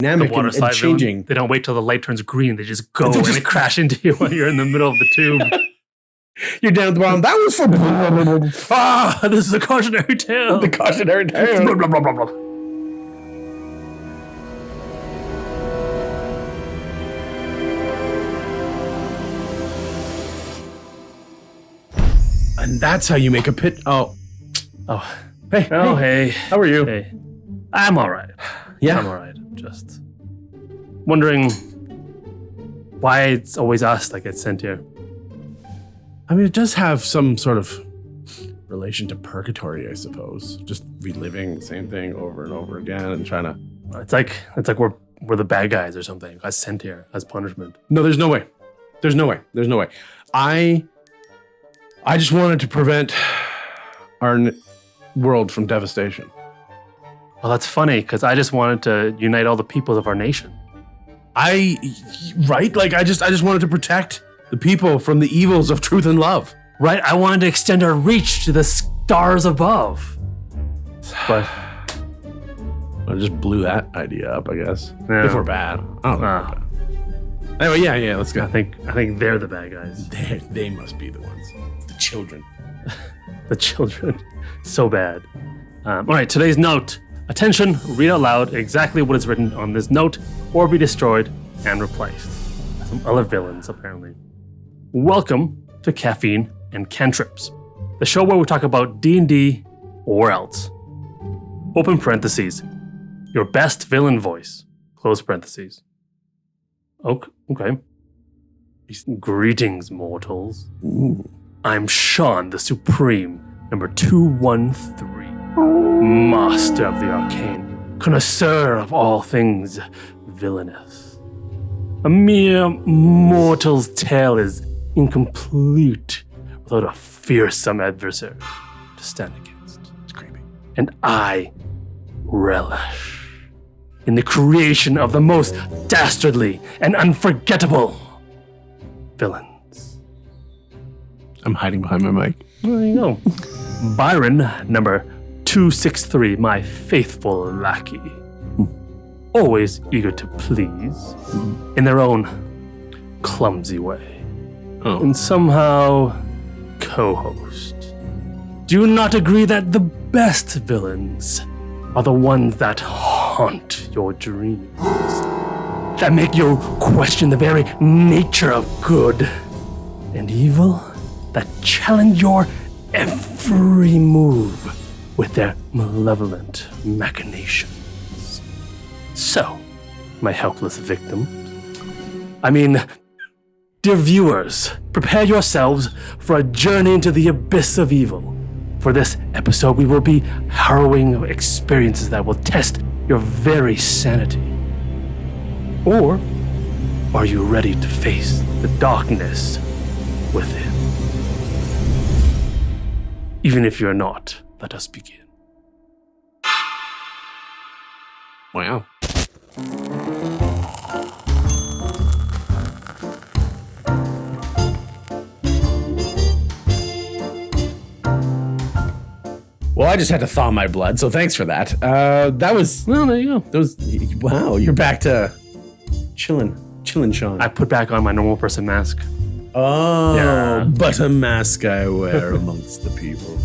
dynamic water and slide changing. villain, they don't wait till the light turns green. They just go and they crash into you when you're in the middle of the tube. You're down at the bottom. That was for This is a cautionary tale. the cautionary tale. Blah, blah, blah, blah, blah. And that's how you make a pit. Oh. Hey. Oh, hey. How are you? Hey. I'm all right. Yeah. I'm all right. Just wondering why it's always us that gets sent here. I mean, it does have some sort of relation to purgatory, I suppose. Just reliving the same thing over and over again and trying to... It's like we're the bad guys or something. Got sent here as punishment. No, there's no way. There's no way. There's no way. I just wanted to prevent our world from devastation. Well, that's funny because I just wanted to unite all the peoples of our nation. Right? Like, I just wanted to protect the people from the evils of truth and love. Right? I wanted to extend our reach to the stars above. But I just blew that idea up, I guess. Yeah. If we're bad. I don't think we're bad. Anyway, yeah, let's go. I think they're the bad guys. They must be the ones. The children. The children. So bad. All right, today's note. Attention, read out loud exactly what is written on this note or be destroyed and replaced. Some other villains, apparently. Welcome to Caffeine and Cantrips, the show where we talk about D&D or else. Open parentheses. Your best villain voice. Close parentheses. Okay. Greetings, mortals. Ooh. I'm Sean, the Supreme, number 213. Master of the arcane, connoisseur of all things villainous. A mere mortal's tale is incomplete without a fearsome adversary to stand against. It's creepy. And I relish in the creation of the most dastardly and unforgettable villains. I'm hiding behind my mic. There you go. Byron, number 263, my faithful lackey. Always eager to please in their own clumsy way. Oh. And somehow co-host. Do you not agree that the best villains are the ones that haunt your dreams? That make you question the very nature of good and evil? That challenge your every move with their malevolent machinations. So, my helpless victims, dear viewers, prepare yourselves for a journey into the abyss of evil. For this episode, we will be harrowing experiences that will test your very sanity. Or are you ready to face the darkness within? Even if you're not, let us begin. Wow. Well, I just had to thaw my blood, so thanks for that. That was... Well, there you go. Wow, you're back to chilling, Sean. I put back on my normal person mask. Oh, Yeah. but a mask I wear amongst the people.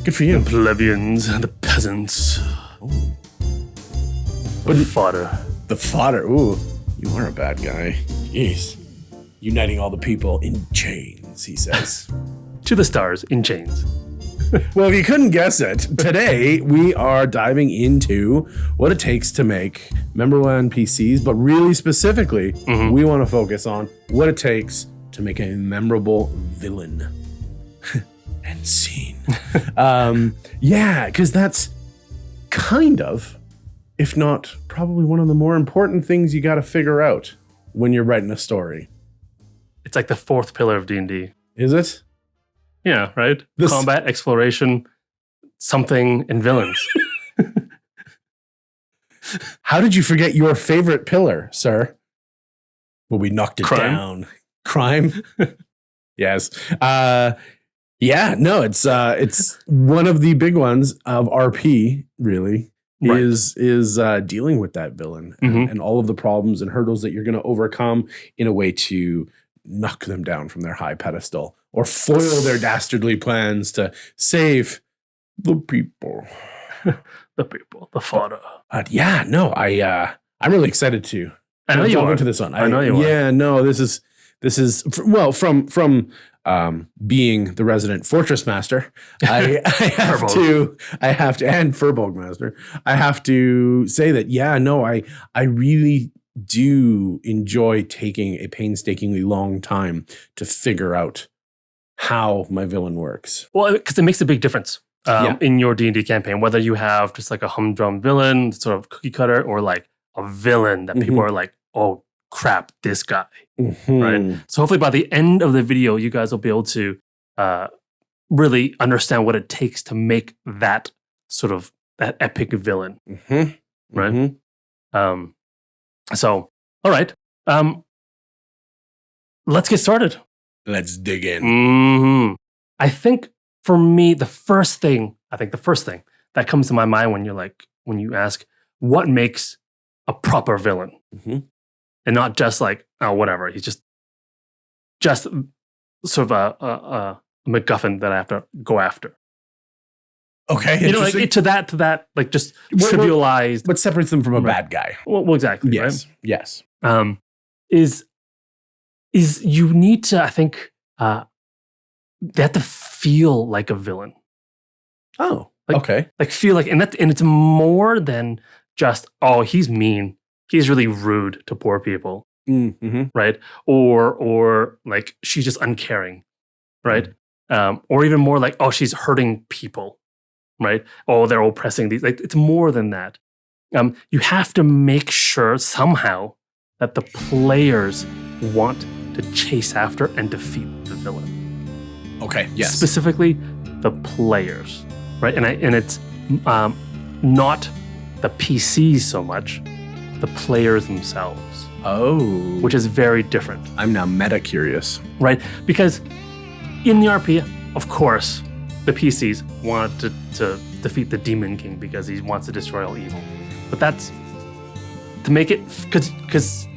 Good for you. The plebeians, the peasants. The fodder. The fodder. Ooh, you are a bad guy. Jeez. Uniting all the people in chains, he says. To the stars in chains. Well, if you couldn't guess it, today we are diving into what it takes to make memorable NPCs, but really specifically, we want to focus on what it takes to make a memorable villain. And scene. Yeah, because that's kind of, if not probably one of the more important things you got to figure out when you're writing a story. It's like the fourth pillar of D&D. Is it? Yeah, right? This- Combat, exploration, something, and villains. How did you forget your favorite pillar, sir? Well, we knocked it Crime. down. Crime? Yes. Yeah, no, it's one of the big ones of RP, really. Right. is dealing with that villain and all of the problems and hurdles that you're going to overcome in a way to knock them down from their high pedestal or foil their dastardly plans to save the people. The fodder. Yeah, no, I'm really excited to I know you jump are. into this one. I know you are. Yeah, no, this is well from being the resident fortress master, I have to and Furbolg master. I have to say that I really do enjoy taking a painstakingly long time to figure out how my villain works. Well, because it makes a big difference in your D&D campaign, whether you have just like a humdrum villain, sort of cookie cutter, or like a villain that people are like, oh crap, this guy, right? So hopefully by the end of the video, you guys will be able to really understand what it takes to make that sort of that epic villain, right? So, all right, let's get started. Let's dig in. I think for me, the first thing that comes to my mind when you ask what makes a proper villain, and not just like, oh, whatever, he's just sort of a MacGuffin that I have to go after. Okay, you know, like to that, like just trivialized. What separates them from a bad guy? Well, exactly. Yes, right? yes. Is you need to, I think, they have to feel like a villain. Oh, like, okay. Like feel like, and it's more than just, oh, he's mean. He's really rude to poor people, right? Or like she's just uncaring, right? Or even more like, oh, she's hurting people, right? Oh, they're oppressing these. Like it's more than that. You have to make sure somehow that the players want to chase after and defeat the villain. Okay. Yes. Specifically, the players, right? And it's not the PCs so much, the players themselves. Oh. Which is very different. I'm now meta curious. Right? Because in the RP, of course, the PCs want to defeat the Demon King because he wants to destroy all evil. But that's to make it because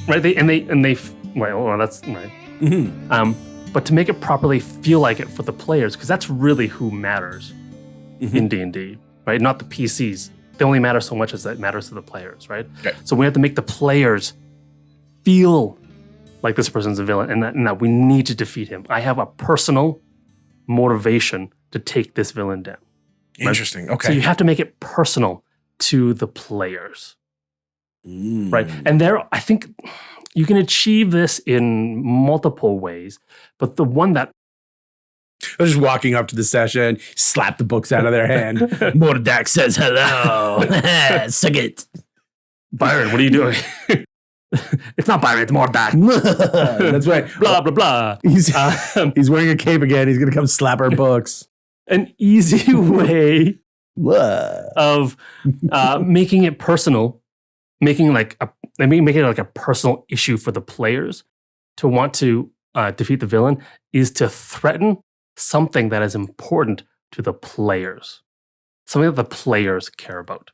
right that's right. But to make it properly feel like it for the players, because that's really who matters in D&D, right? Not the PCs. They only matter so much as it matters to the players, right? Okay. So we have to make the players feel like this person's a villain and that we need to defeat him. I have a personal motivation to take this villain down. Right? Interesting. Okay. So you have to make it personal to the players, right? And I think you can achieve this in multiple ways, but the one that I was just walking up to the session, slap the books out of their hand. Mordak says hello. Suck it. Byron, what are you doing? It's not Byron, it's Mordak. That's right. Blah, blah, blah. He's wearing a cape again. He's going to come slap our books. An easy way of making it personal, making it like a personal issue for the players to want to defeat the villain is to threaten something that is important to the players, something that the players care about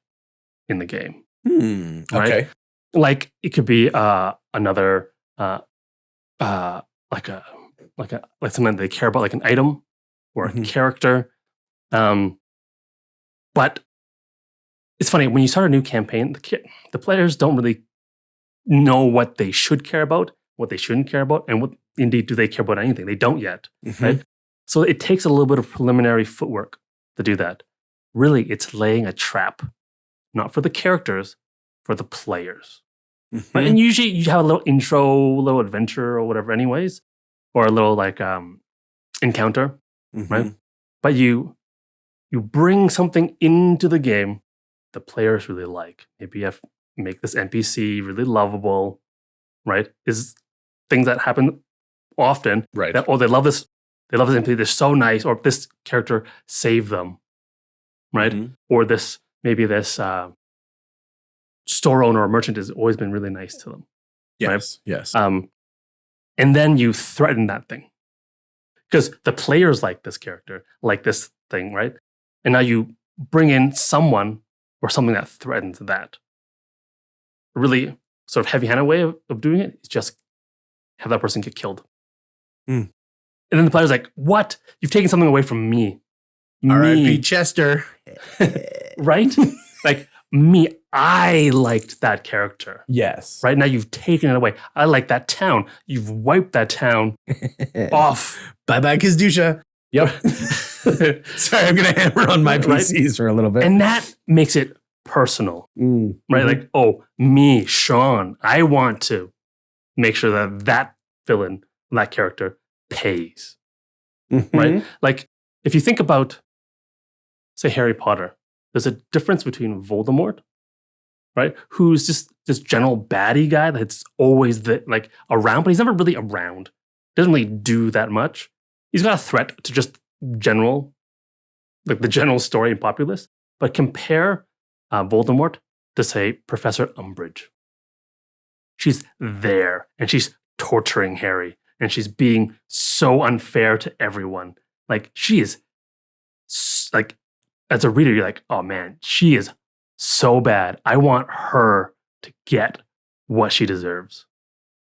in the game. Right? Okay. Like it could be another like something they care about, like an item or a character. But it's funny when you start a new campaign, the players don't really know what they should care about, what they shouldn't care about, and what indeed do they care about anything. They don't yet, right? So it takes a little bit of preliminary footwork to do that. Really, it's laying a trap, not for the characters, for the players. Right? And usually you have a little intro, a little adventure or whatever anyways, or a little like encounter, right? But you bring something into the game the players really like. Maybe you have make this NPC really lovable, right? Is things that happen often. Right. That, they love this NPC, they're so nice, or this character saved them, right? Or this store owner or merchant has always been really nice to them. Yes, right? yes. And then you threaten that thing. Because the players like this character, like this thing, right? And now you bring in someone or something that threatens that. A really sort of heavy-handed way of doing it is just have that person get killed. Mm. And then the player's like, what? You've taken something away from me. R.I.P. Chester. Right? Like, me, I liked that character. Yes. Right now you've taken it away. I like that town. You've wiped that town off. Bye-bye, Kazdusha. Yep. Sorry, I'm going to hammer on my PCs for a little bit. And that makes it personal. Mm. Right? Mhm. Like, oh, me, Sean, I want to make sure that that villain, that character pays. Mhm. Right? Like, if you think about, say, Harry Potter, there's a difference between Voldemort, right? Who's just this general baddie guy that's always around, but he's never really around. Doesn't really do that much. He's got a threat to just general, like the general story and populace. But compare Voldemort to, say, Professor Umbridge. She's there and she's torturing Harry and she's being so unfair to everyone. Like, she is like, as a reader, you're like, oh man, she is so bad. I want her to get what she deserves.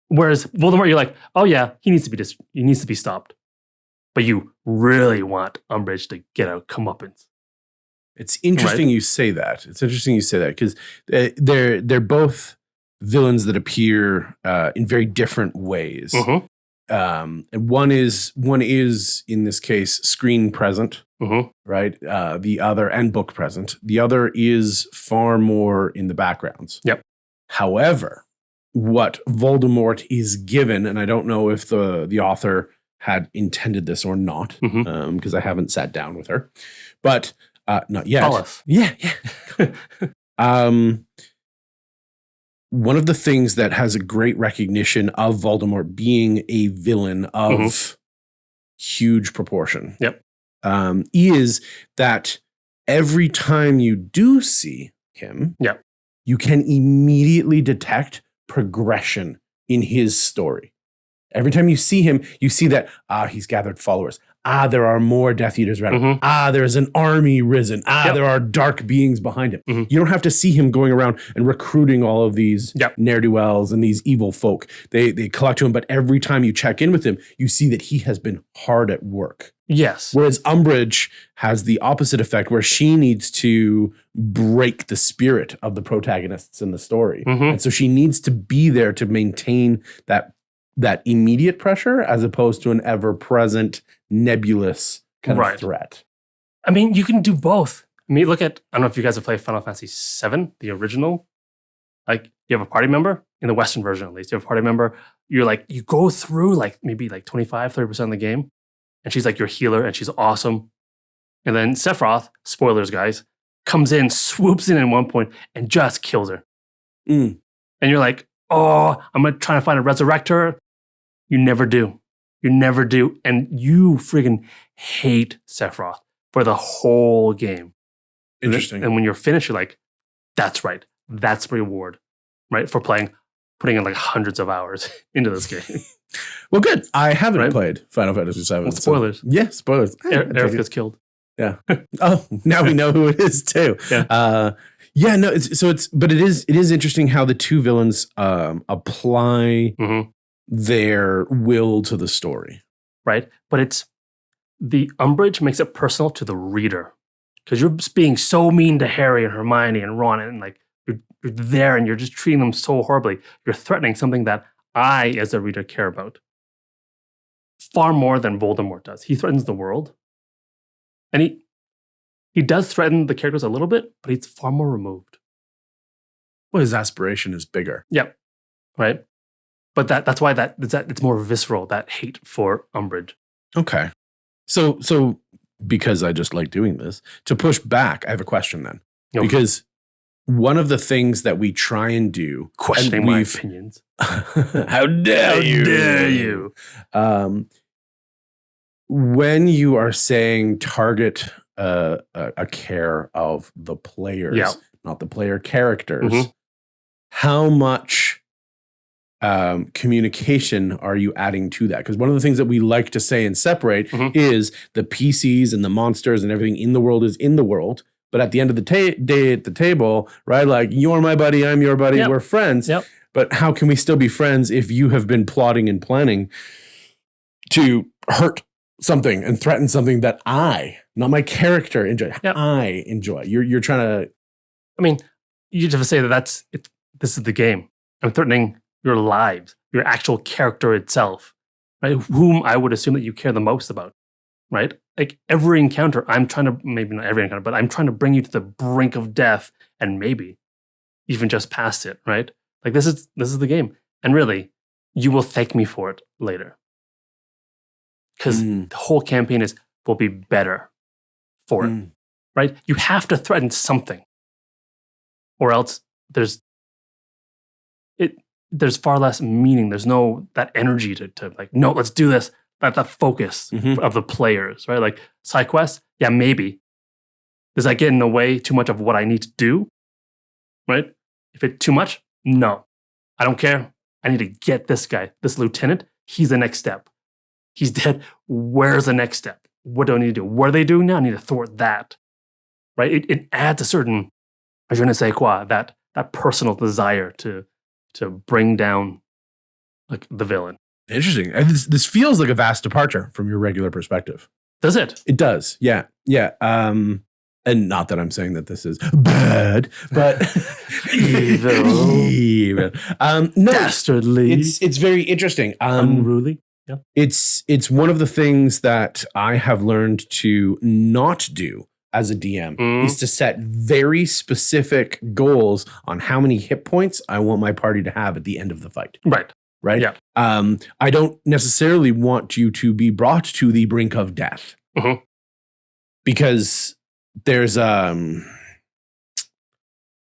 Whereas Voldemort, you're like, oh yeah, he needs to be stopped. But you really want Umbridge to get a comeuppance. It's interesting you say that. It's interesting you say that because they're both villains that appear in very different ways. Mm-hmm. And one is in this case screen present, Mm-hmm. right? The other, and book present. The other is far more in the backgrounds. Yep. However, what Voldemort is given, and I don't know if the author had intended this or not, because I haven't sat down with her, but not yet. Tell us. Yeah. One of the things that has a great recognition of Voldemort being a villain of huge proportion. Yep. Is that every time you do see him, you can immediately detect progression in his story. Every time you see him, you see that, he's gathered followers. There are more Death Eaters around him. There's an army risen. There are dark beings behind him. You don't have to see him going around and recruiting all of these ne'er-do-wells and these evil folk. They collect to him, but every time you check in with him, you see that he has been hard at work. Yes. Whereas Umbridge has the opposite effect where she needs to break the spirit of the protagonists in the story. And so she needs to be there to maintain that immediate pressure as opposed to an ever-present nebulous kind of threat. I mean, you can do both. I mean, look at, I don't know if you guys have played Final Fantasy VII, the original. Like, you have a party member, in the Western version at least, you have a party member, you go through maybe 25, 30% of the game, and she's like your healer, and she's awesome. And then Sephiroth, spoilers guys, comes in, swoops in at one point, and just kills her. And you're like, oh, I'm going to try to find a resurrector. You never do. You never do. And you friggin' hate Sephiroth for the whole game. Interesting. And when you're finished, you're like, that's right. That's reward, right? For putting in hundreds of hours into this game. Well, good. I haven't played Final Fantasy VII. Well, spoilers. Yeah, spoilers. Aerith gets killed. Yeah. Oh, now we know who it is too. Yeah. But it is interesting how the two villains apply their will to the story. Right. But it's the Umbridge makes it personal to the reader. Because you're just being so mean to Harry and Hermione and Ron, and you're there and you're just treating them so horribly. You're threatening something that I, as a reader, care about. Far more than Voldemort does. He threatens the world. And he does threaten the characters a little bit, but he's far more removed. Well, his aspiration is bigger. Yep. Right? But that's why it's more visceral, that hate for Umbridge. Okay. So because I just like doing this, to push back, I have a question then. Okay. Because one of the things that we try and do... Questioning my opinions. How dare you? How dare you? When you are saying target a care of the players, not the player characters, how much communication are you adding to that? Because one of the things that we like to say and separate is the PCs and the monsters and everything in the world is in the world. But at the end of the day at the table, right? Like, you're my buddy, I'm your buddy, we're friends. Yep. But how can we still be friends if you have been plotting and planning to hurt something and threaten something that not my character, enjoy? I enjoy. You're trying to. I mean, you just say that this is the game. I'm threatening your lives, your actual character itself, right? Whom I would assume that you care the most about, right? Like every encounter, I'm trying to, maybe not every encounter, but I'm trying to bring you to the brink of death and maybe even just past it, right? Like this is the game. And really, you will thank me for it later. Because the whole campaign will be better for it, right? You have to threaten something. Or else there's far less meaning. There's no that energy to like, no, let's do this. That focus of the players, right? Like side quests, yeah, maybe. Does that get in the way too much of what I need to do? Right? If it's too much, no. I don't care. I need to get this guy, this lieutenant. He's the next step. He's dead. Where's the next step? What do I need to do? What are they doing now? I need to thwart that. Right? It adds a certain, je ne sais quoi, that personal desire to bring down like the villain. Interesting. And this feels like a vast departure from your regular perspective. Does it? It does. Yeah. Yeah. And not that I'm saying that this is bad, but evil. No, dastardly. It's very interesting. Unruly. Yeah. It's one of the things that I have learned to not do as a DM is to set very specific goals on how many hit points I want my party to have at the end of the fight. Right? Yeah. I don't necessarily want you to be brought to the brink of death. Because there's a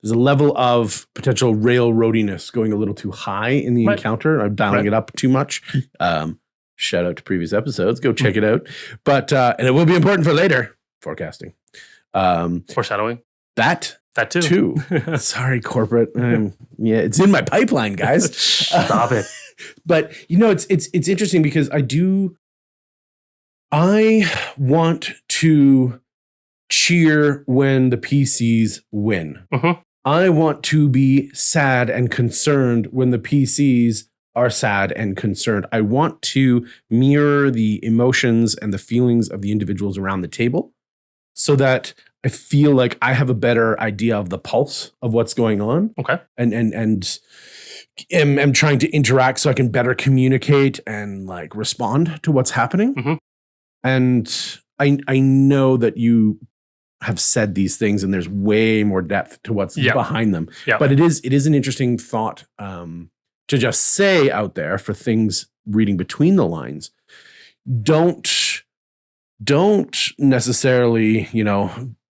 level of potential railroadiness going a little too high in the encounter. I'm dialing it up too much. Shout out to previous episodes. Go check it out. But and it will be important for later forecasting. Foreshadowing. That too. Sorry, corporate. Yeah, it's in my pipeline, guys. Stop it. But it's interesting because I want to cheer when the PCs win. I want to be sad and concerned when the PCs are sad and concerned. I want to mirror the emotions and the feelings of the individuals around the table so that I feel like I have a better idea of the pulse of what's going on. Okay. And am trying to interact so I can better communicate and like respond to what's happening. And I know that you have said these things and there's way more depth to what's behind them. But it is an interesting thought to just say out there for things reading between the lines. Don't necessarily,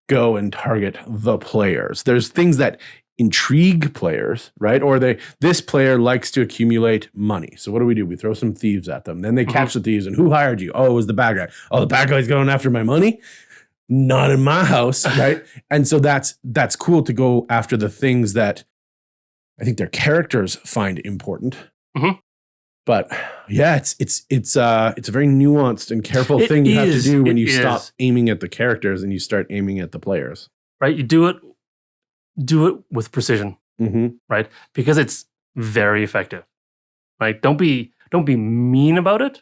go and target the players. There's things that intrigue players, right? Or this player likes to accumulate money. So what do? We throw some thieves at them. Then they catch the thieves. And who hired you? Oh, it was the bad guy. Oh, the bad guy's going after my money? Not in my house, right? And so that's cool to go after the things that I think their characters find important. But yeah, it's a very nuanced and careful thing you have to do when you stop aiming at the characters and you start aiming at the players. Right? You do it with precision, right? Because it's very effective. Right? Don't be mean about it.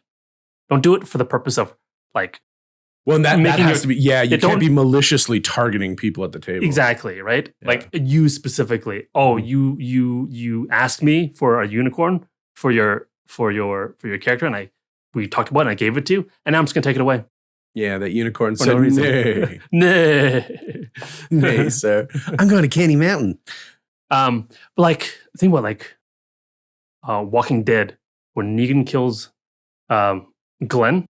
Don't do it for the purpose of like. Well, and that has to be, you can't be maliciously targeting people at the table. Exactly, right? Yeah. Like you specifically. Oh, you asked me for a unicorn for your character, and we talked about it and I gave it to you, and now I'm just gonna take it away. Yeah, that unicorn said, nay, sir. I'm going to Candy Mountain. Like think about like Walking Dead when Negan kills Glenn.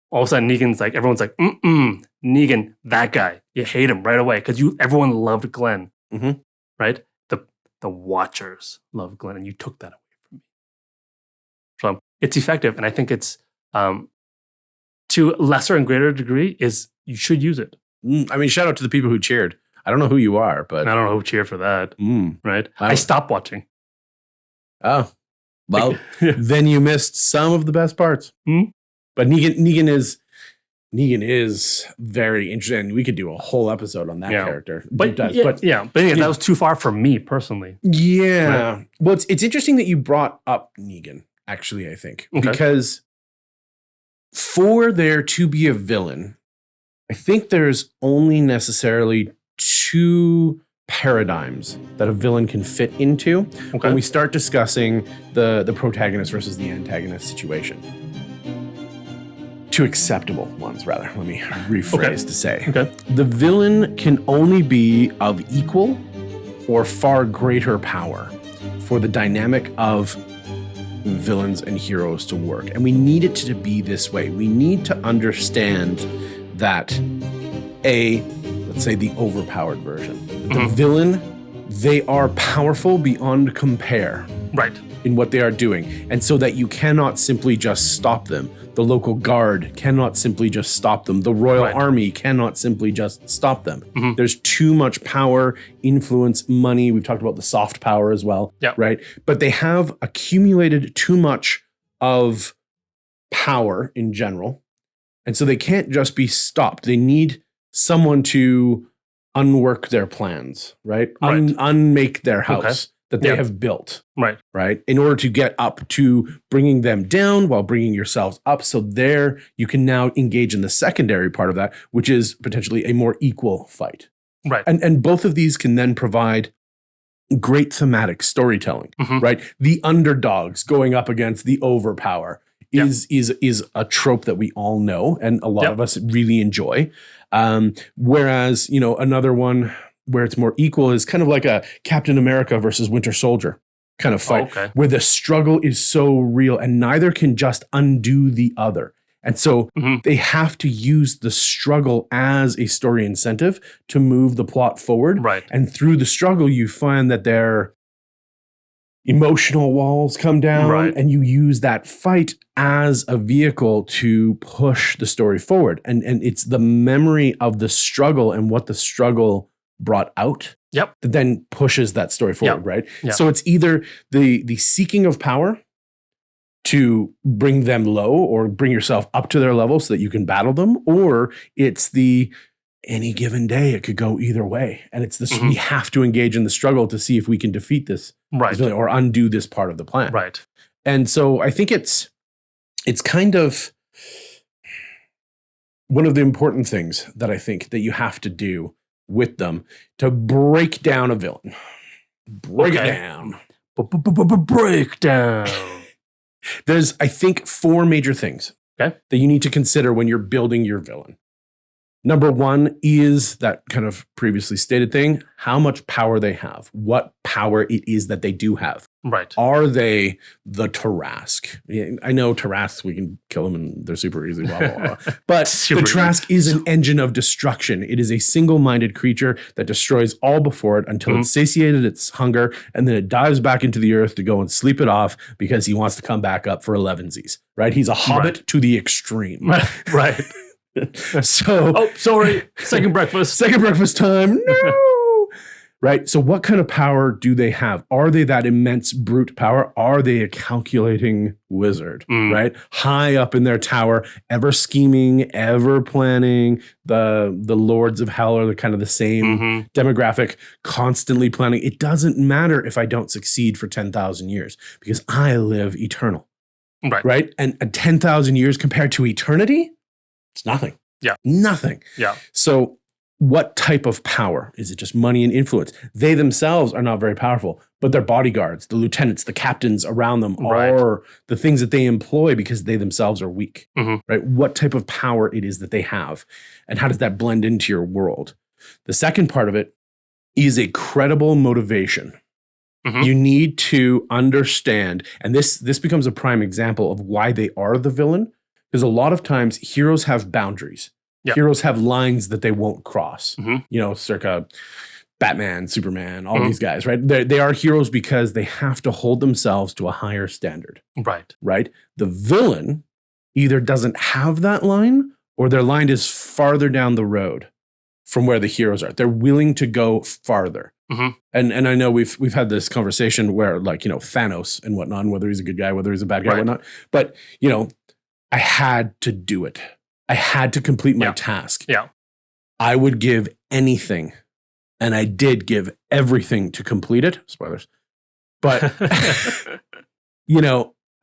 All of a sudden Negan's like, everyone's like, Negan, that guy. You hate him right away because everyone loved Glenn. Right? The Watchers loved Glenn, and you took that away from me. So it's effective, and I think it's to a lesser and greater degree is you should use it. I mean, shout out to the people who cheered. I don't know who you are, but I don't know who cheered for that. Right? I stopped watching. Oh, well, then you missed some of the best parts. But Negan is Negan is very interesting. We could do a whole episode on that character. But that was too far for me personally. Yeah. Right. Well, it's interesting that you brought up Negan, actually, I think. Okay. Because for there to be a villain, I think there's only necessarily two paradigms that a villain can fit into when we start discussing the protagonist versus the antagonist situation. Two acceptable ones, rather. Let me rephrase to say. The villain can only be of equal or far greater power for the dynamic of villains and heroes to work. And we need it to be this way. We need to understand that let's say the overpowered version. The villain, they are powerful beyond compare. Right. In what they are doing. And so that you cannot simply just stop them. The local guard cannot simply just stop them. The Royal Army cannot simply just stop them. There's too much power, influence, money. We've talked about the soft power as well, right? But they have accumulated too much of power in general. And so they can't just be stopped. They need someone to unwork their plans, right? Unmake their house. That they have built, right? In order to get up to bringing them down while bringing yourselves up. So there you can now engage in the secondary part of that, which is potentially a more equal fight. Right. And both of these can then provide great thematic storytelling, right? The underdogs going up against the overpower is a trope that we all know and a lot of us really enjoy. Whereas, another one where it's more equal is kind of like a Captain America versus Winter Soldier kind of fight, where the struggle is so real and neither can just undo the other. And so they have to use the struggle as a story incentive to move the plot forward. Right. And through the struggle, you find that their emotional walls come down and you use that fight as a vehicle to push the story forward. And it's the memory of the struggle and what the struggle brought out that then pushes that story forward, right? So it's either the seeking of power to bring them low or bring yourself up to their level so that you can battle them, or it's the any given day, it could go either way. And it's this, we have to engage in the struggle to see if we can defeat this or undo this part of the plan. Right. And so I think it's kind of one of the important things that I think that you have to do with them to break down a villain. Break it down. Break down. There's, I think, 4 major things that you need to consider when you're building your villain. Number 1 is that kind of previously stated thing, how much power they have, what power it is that they do have. Right. Are they the Tarrasque? I know Tarrasques, we can kill them and they're super easy, blah, blah, blah. But the Tarrasque is an engine of destruction. It is a single-minded creature that destroys all before it until it's satiated its hunger, and then it dives back into the earth to go and sleep it off because he wants to come back up for 11sies, right? He's a hobbit to the extreme. Right. So, sorry. Second breakfast time. No. Right. So what kind of power do they have? Are they that immense brute power? Are they a calculating wizard? Right. High up in their tower, ever scheming, ever planning. The lords of hell are the kind of the same demographic, constantly planning. It doesn't matter if I don't succeed for 10,000 years because I live eternal. Right. And 10,000 years compared to eternity, it's nothing. Nothing. So what type of power? Is it just money and influence? They themselves are not very powerful, but their bodyguards, the lieutenants, the captains around them are the things that they employ because they themselves are weak, right? What type of power it is that they have, and how does that blend into your world? The second part of it is a credible motivation. You need to understand, and this becomes a prime example of why they are the villain. Because a lot of times heroes have boundaries. Heroes have lines that they won't cross. Circa Batman, Superman, all these guys, right? They are heroes because they have to hold themselves to a higher standard. Right? The villain either doesn't have that line or their line is farther down the road from where the heroes are. They're willing to go farther. And I know we've had this conversation where Thanos and whatnot, whether he's a good guy, whether he's a bad guy, whatnot. But, I had to do it. I had to complete my task. Yeah. I would give anything, and I did give everything to complete it. Spoilers. But,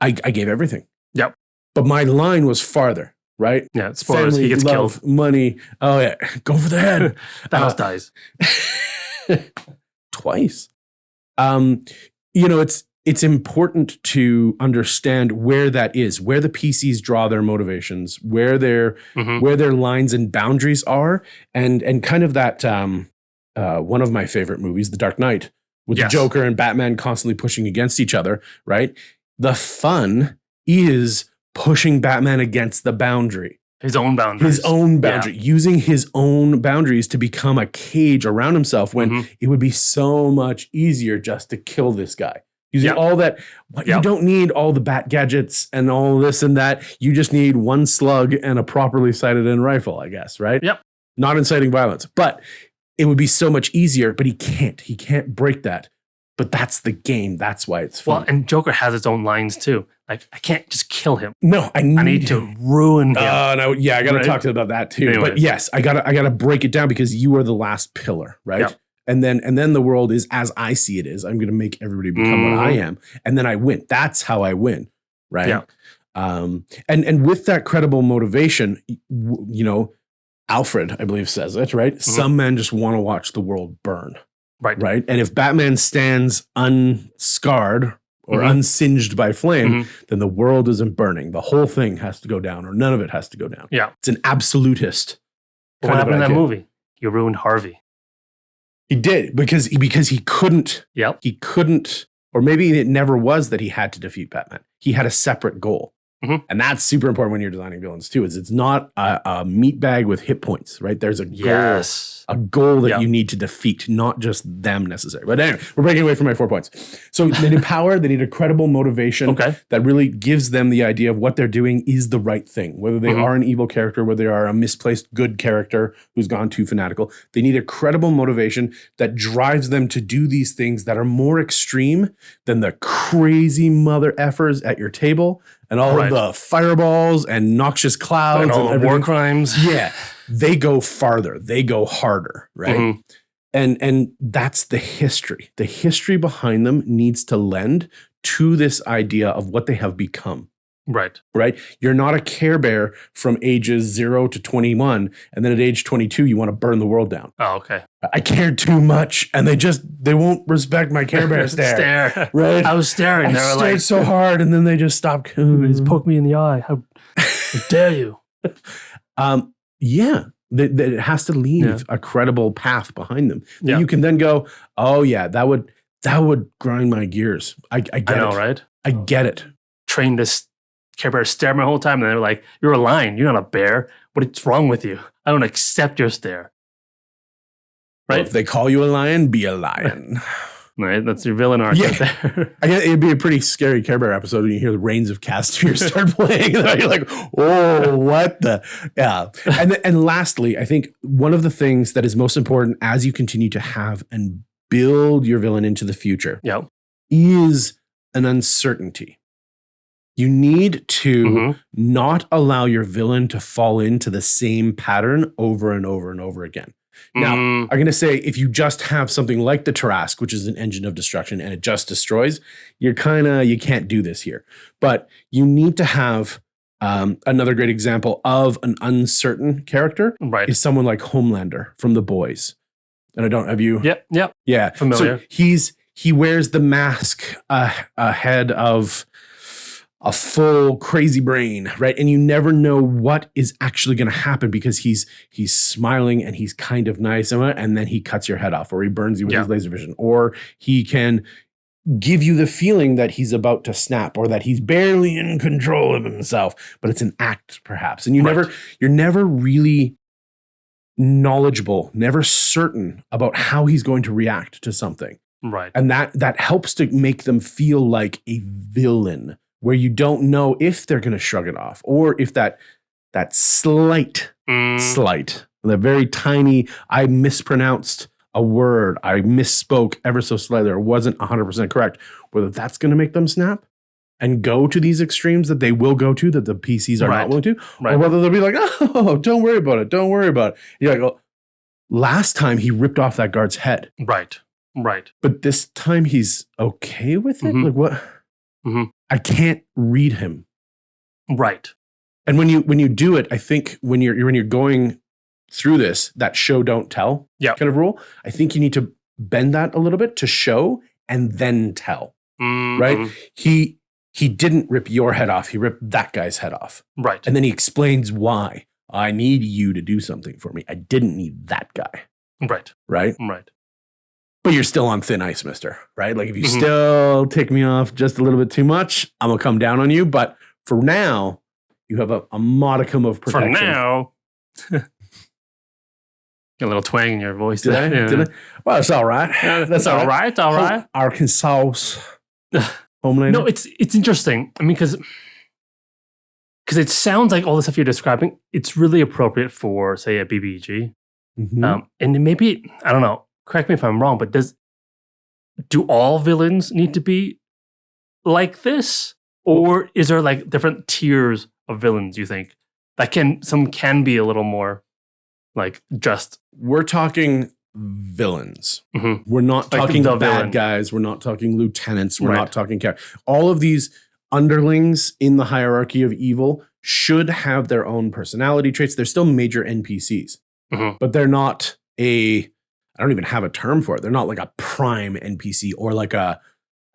I gave everything. Yep. But my line was farther, right? Yeah, spoilers. Family, He gets love, killed. Money. Oh, yeah. Go for the head. The house dies. Twice. It's important to understand where that is, where the PCs draw their motivations, where their lines and boundaries are, and kind of that one of my favorite movies, The Dark Knight, with the Joker and Batman constantly pushing against each other, right? The fun is pushing Batman against the boundary. His own boundaries. His own boundary. Using his own boundaries to become a cage around himself when it would be so much easier just to kill this guy. Using all that. You don't need all the bat gadgets and all this and that. You just need one slug and a properly sighted in rifle, I guess, right? Yep. Not inciting violence. But it would be so much easier, but he can't. He can't break that. But that's the game. That's why it's fun. Well, and Joker has its own lines too. Like, I can't just kill him. No, I need to ruin him. I got to talk to about that too. Anyways. But yes, I gotta break it down because you are the last pillar, right? Yep. And then the world is as I see it is. I'm going to make everybody become what I am, and then I win. That's how I win, right? Yeah. And with that credible motivation, Alfred, I believe, says it, right? Some men just want to watch the world burn. Right. And if Batman stands unscarred or unsinged by flame, then the world isn't burning. The whole thing has to go down, or none of it has to go down. Yeah. It's an absolutist. What happened in that movie? You ruined Harvey. He did because he couldn't. Yep. He couldn't, or maybe it never was that he had to defeat Batman. He had a separate goal. And that's super important when you're designing villains too, is it's not a meat bag with hit points, right? There's a goal, a goal that you need to defeat, not just them necessarily. But anyway, we're breaking away from my 4 points. So they need power, they need a credible motivation that really gives them the idea of what they're doing is the right thing. Whether they are an evil character, whether they are a misplaced good character who's gone too fanatical, they need a credible motivation that drives them to do these things that are more extreme than the crazy mother effers at your table and all of the fireballs and noxious clouds and all the war crimes. Yeah, they go farther. They go harder, right? And that's the history. The history behind them needs to lend to this idea of what they have become. Right. You're not a Care Bear from ages 0 to 21, and then at age 22, you want to burn the world down. Oh, okay. I cared too much, and they won't respect my Care Bear stare. Right? I was staring. They were stared so hard, and then they just stopped. Just poke me in the eye. How dare you? It has to leave a credible path behind them. That you can then go, oh yeah, that would grind my gears. I get it. I know, right? I get it. Trained this Care Bear stare my whole time, and they're like, "You're a lion. You're not a bear. What's wrong with you? I don't accept your stare." Right? Well, if they call you a lion, be a lion. Right? That's your villain arc right there. I guess it'd be a pretty scary Care Bear episode when you hear the Reigns of Castamere start playing. And you're like, oh, what the? Yeah. And lastly, I think one of the things that is most important as you continue to have and build your villain into the future is an uncertainty. You need to not allow your villain to fall into the same pattern over and over and over again. Now, I'm going to say if you just have something like the Tarrasque, which is an engine of destruction, and it just destroys, you can't do this here. But you need to have another great example of an uncertain character is someone like Homelander from The Boys. And have you? Yep. Yeah. Familiar. So he wears the mask ahead of a full crazy brain, right? And you never know what is actually going to happen because he's smiling and he's kind of nice, and then he cuts your head off, or he burns you with his laser vision, or he can give you the feeling that he's about to snap, or that he's barely in control of himself, but it's an act perhaps. And you're never really knowledgeable, never certain about how he's going to react to something. Right. And that helps to make them feel like a villain, where you don't know if they're going to shrug it off, or if that slight, the very tiny, I mispronounced a word, I misspoke ever so slightly, or wasn't 100% correct, whether that's going to make them snap, and go to these extremes that they will go to that the PCs are not willing to, or whether they'll be like, oh, don't worry about it. Don't worry about it. You're like, well, last time he ripped off that guard's head. Right. But this time he's okay with it? Mhm. Like what? Mhm. I can't read him. Right. And when you do it, I think when you're going through this, that show don't tell kind of rule, I think you need to bend that a little bit to show and then tell. Mm-hmm. Right? He didn't rip your head off. He ripped that guy's head off. Right. And then he explains why. I need you to do something for me. I didn't need that guy. Right. Right? Right. But you're still on thin ice, mister. Right? Like if you still tick me off just a little bit too much, I'm going to come down on you. But for now, you have a modicum of protection. For now. Get a little twang in your voice. Did I? Well, it's all right. That's all right. All right. Arkansas. Homeland. No, it's interesting. I mean, because it sounds like all the stuff you're describing, it's really appropriate for, say, a BBEG. Mm-hmm. And maybe, I don't know, correct me if I'm wrong, but do all villains need to be like this? Or is there like different tiers of villains, you think? Some can be a little more like just. We're talking villains. Mm-hmm. We're not like talking bad villain. guys. We're not talking lieutenants. We're not talking all of these underlings in the hierarchy of evil should have their own personality traits. They're still major NPCs, but they're not I don't even have a term for it. They're not like a prime NPC or like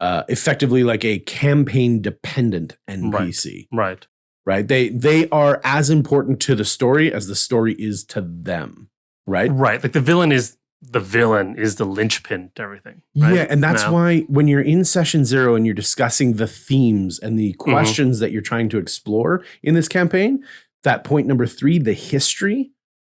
effectively like a campaign dependent NPC. Right. They are as important to the story as the story is to them. Right. Like the villain is the linchpin to everything. Right? Yeah. And that's why when you're in session 0 and you're discussing the themes and the questions that you're trying to explore in this campaign, that point number 3, the history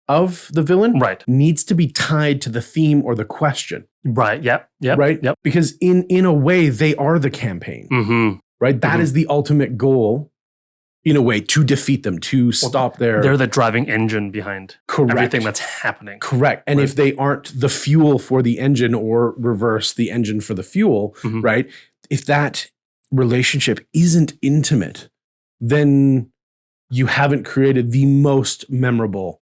of the villain needs to be tied to the theme or the question. Right. Yep. Right. Yep. Because in a way, they are the campaign. Right. That is the ultimate goal. In a way, to defeat them, to stop their... They're the driving engine behind everything that's happening. Correct. And if they aren't the fuel for the engine or reverse the engine for the fuel, right? If that relationship isn't intimate, then you haven't created the most memorable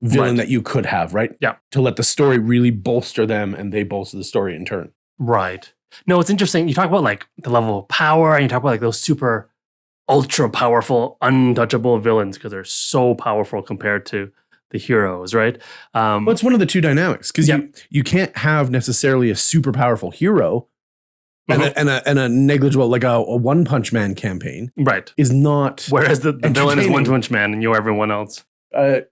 villain that you could have, right? Yeah. To let the story really bolster them and they bolster the story in turn. Right. No, it's interesting. You talk about like the level of power and you talk about like those super... ultra powerful, untouchable villains because they're so powerful compared to the heroes, right? Well, it's one of the two dynamics because you can't have necessarily a super powerful hero and a negligible, like a One Punch Man campaign, is not. Whereas the villain is One Punch Man and you're everyone else. I'm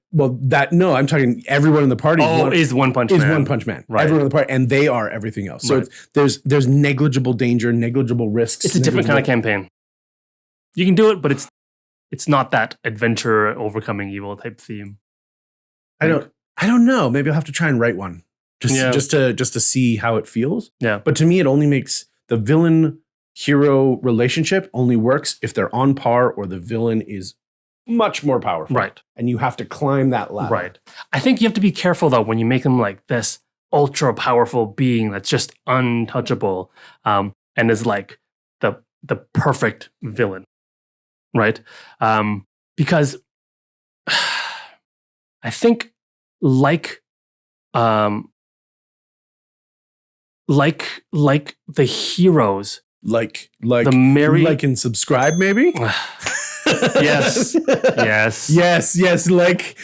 talking everyone in the party. Is One Punch Man. Is One Punch Man. Right. Everyone in the party, and they are everything else. So there's negligible danger, negligible risks. It's a different kind of campaign. You can do it, but it's not that adventure overcoming evil type theme. I don't know. Maybe I'll have to try and write one just to see how it feels. Yeah. But to me, it only makes the villain hero relationship only works if they're on par or the villain is much more powerful. Right. And you have to climb that ladder. Right. I think you have to be careful though when you make them like this ultra powerful being that's just untouchable, and is like the perfect villain. Right. Because I think like the heroes, like the merry, like and subscribe maybe. yes. Like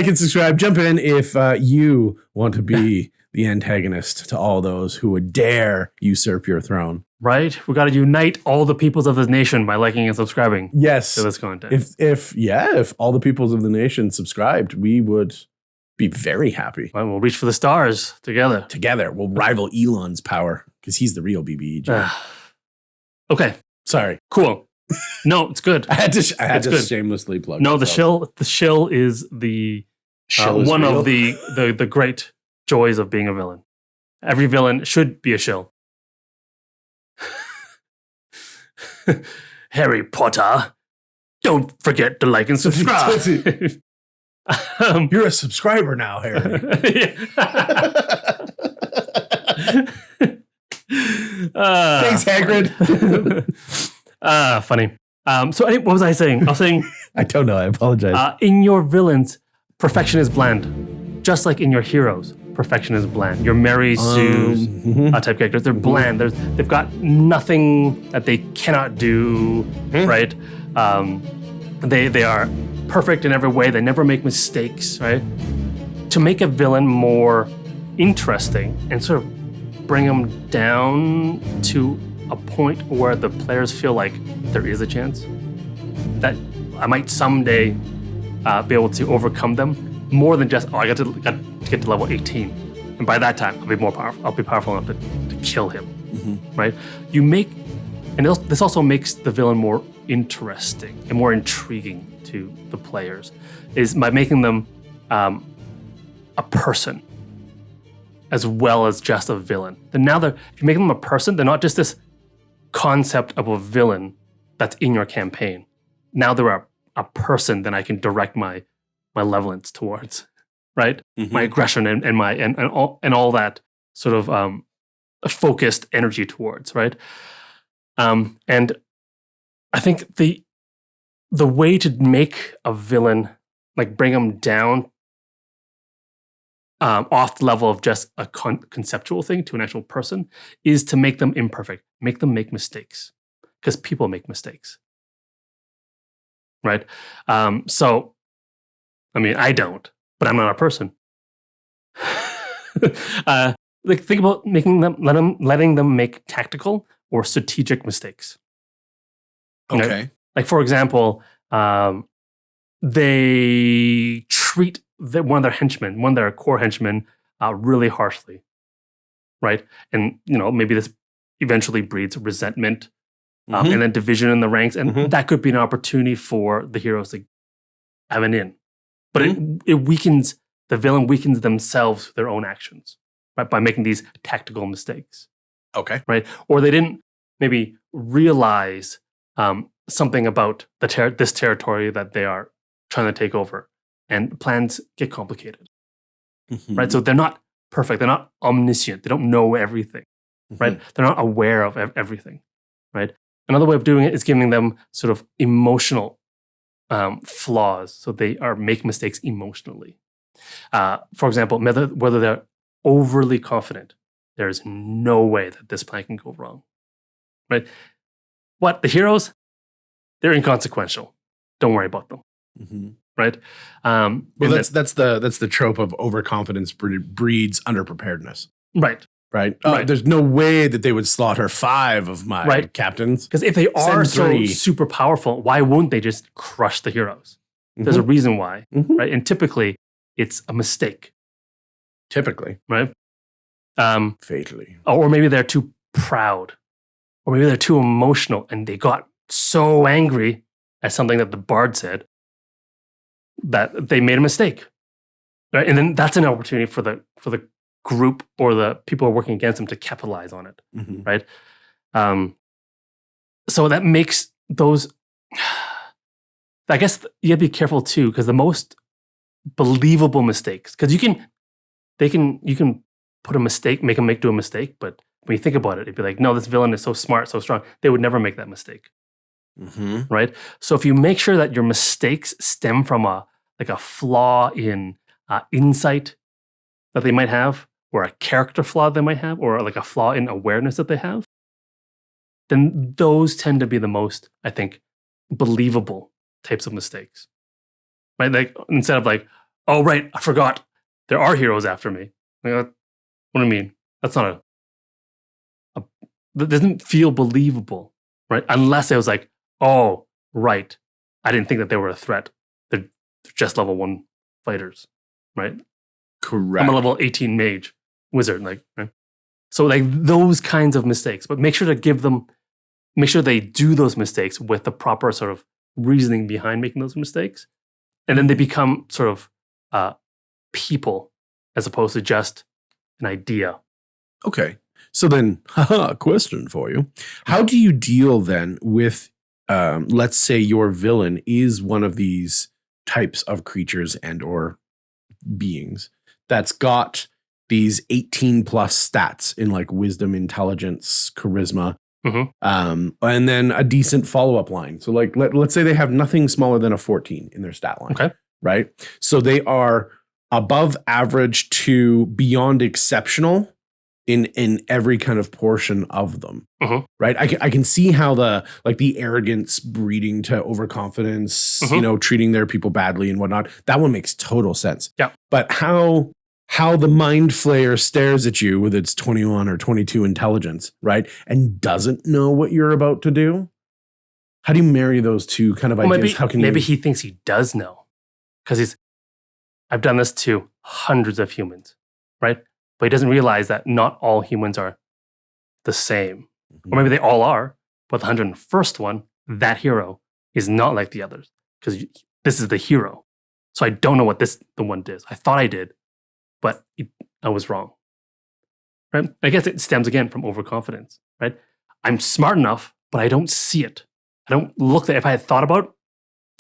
and subscribe. Jump in if you want to be the antagonist to all those who would dare usurp your throne. Right? We got to unite all the peoples of this nation by liking and subscribing. Yes. To this content. If all the peoples of the nation subscribed, we would be very happy. Well, we'll reach for the stars together. We'll rival Elon's power because he's the real BBEG. Okay. Sorry. Cool. No, it's good. I had to shamelessly plug. No, myself. the shill is the one of the great joys of being a villain. Every villain should be a shill. Harry Potter, don't forget to like and subscribe. You're a subscriber now, Harry. Thanks, Hagrid. Funny. What was I saying? I was saying I don't know. I apologize. in your villains, perfection is bland. Just like in your heroes, perfection is bland. Your Mary Sue's type characters, they're bland. They've got nothing that they cannot do, right? They are perfect in every way. They never make mistakes, right? To make a villain more interesting and sort of bring them down to a point where the players feel like there is a chance that I might someday be able to overcome them, more than just, I got to get to level 18. And by that time, I'll be more powerful. I'll be powerful enough to kill him, right? This also makes the villain more interesting and more intriguing to the players, is by making them a person as well as just a villain. Then now if you make them a person, they're not just this concept of a villain that's in your campaign. Now they're a person that I can direct my malevolence towards, right? My aggression and all that sort of focused energy towards, right? And I think the way to make a villain, like bring them down off the level of just a conceptual thing to an actual person, is to make them imperfect, make them make mistakes, because people make mistakes, right? So, I mean, I don't, but I'm not a person. Think about letting them make tactical or strategic mistakes. Okay. You know, like for example, they treat one of their core henchmen, really harshly, right? And maybe this eventually breeds resentment, and then division in the ranks, and that could be an opportunity for the heroes to have an in. But it weakens the villain, weakens themselves through their own actions, right? By making these tactical mistakes. Okay. Right? Or they didn't maybe realize something about this territory that they are trying to take over, and plans get complicated, right? So they're not perfect. They're not omniscient. They don't know everything, right? They're not aware of everything, right? Another way of doing it is giving them sort of emotional flaws, so they make mistakes emotionally. For example, whether they're overly confident, there is no way that this plan can go wrong, right? What, the heroes? They're inconsequential. Don't worry about them, right? Well, that's the trope of overconfidence breeds underpreparedness, right? Right. Right. There's no way that they would slaughter 5 of my captains. Because if they are so super powerful, why won't they just crush the heroes? There's a reason why, right? And typically, it's a mistake. Typically, right? Fatally. Or maybe they're too proud, or maybe they're too emotional, and they got so angry at something that the bard said that they made a mistake, right? And then that's an opportunity for the group or the people who are working against them to capitalize on it, right? So that makes those. I guess you have to be careful too, because the most believable mistakes, because you can put a mistake, make them do a mistake, but when you think about it, it'd be like, no, this villain is so smart, so strong, they would never make that mistake, right? So if you make sure that your mistakes stem from a flaw in insight that they might have, or a character flaw they might have, or like a flaw in awareness that they have, then those tend to be the most, I think, believable types of mistakes, right? Like instead of like, oh right, I forgot there are heroes after me. Like, what do you mean? That's not that doesn't feel believable, right? Unless it was like, oh right, I didn't think that they were a threat. They're just level 1 fighters, right? Correct. I'm a level 18 mage wizard, like, right? So like those kinds of mistakes, but make sure they do those mistakes with the proper sort of reasoning behind making those mistakes, and then they become sort of people as opposed to just an idea. Okay, so then, question for you: how do you deal then with, let's say, your villain is one of these types of creatures and or beings that's got these 18 plus stats in like wisdom, intelligence, charisma, And then a decent follow-up line. So like, let's say they have nothing smaller than a 14 in their stat line. Okay. Right? So they are above average to beyond exceptional in every kind of portion of them. Right? I can see how the arrogance breeding to overconfidence, treating their people badly and whatnot, that one makes total sense. Yeah. But how the mind flayer stares at you with its 21 or 22 intelligence, right? And doesn't know what you're about to do. How do you marry those two kind of ideas? Maybe he thinks he does know. Because I've done this to hundreds of humans, right? But he doesn't realize that not all humans are the same. Or maybe they all are, but the 101st one, that hero, is not like the others. Because this is the hero. So I don't know what the one did. I thought I did, but I was wrong. Right? I guess it stems again from overconfidence, right? I'm smart enough, but I don't see it. I don't look at it. If I had thought about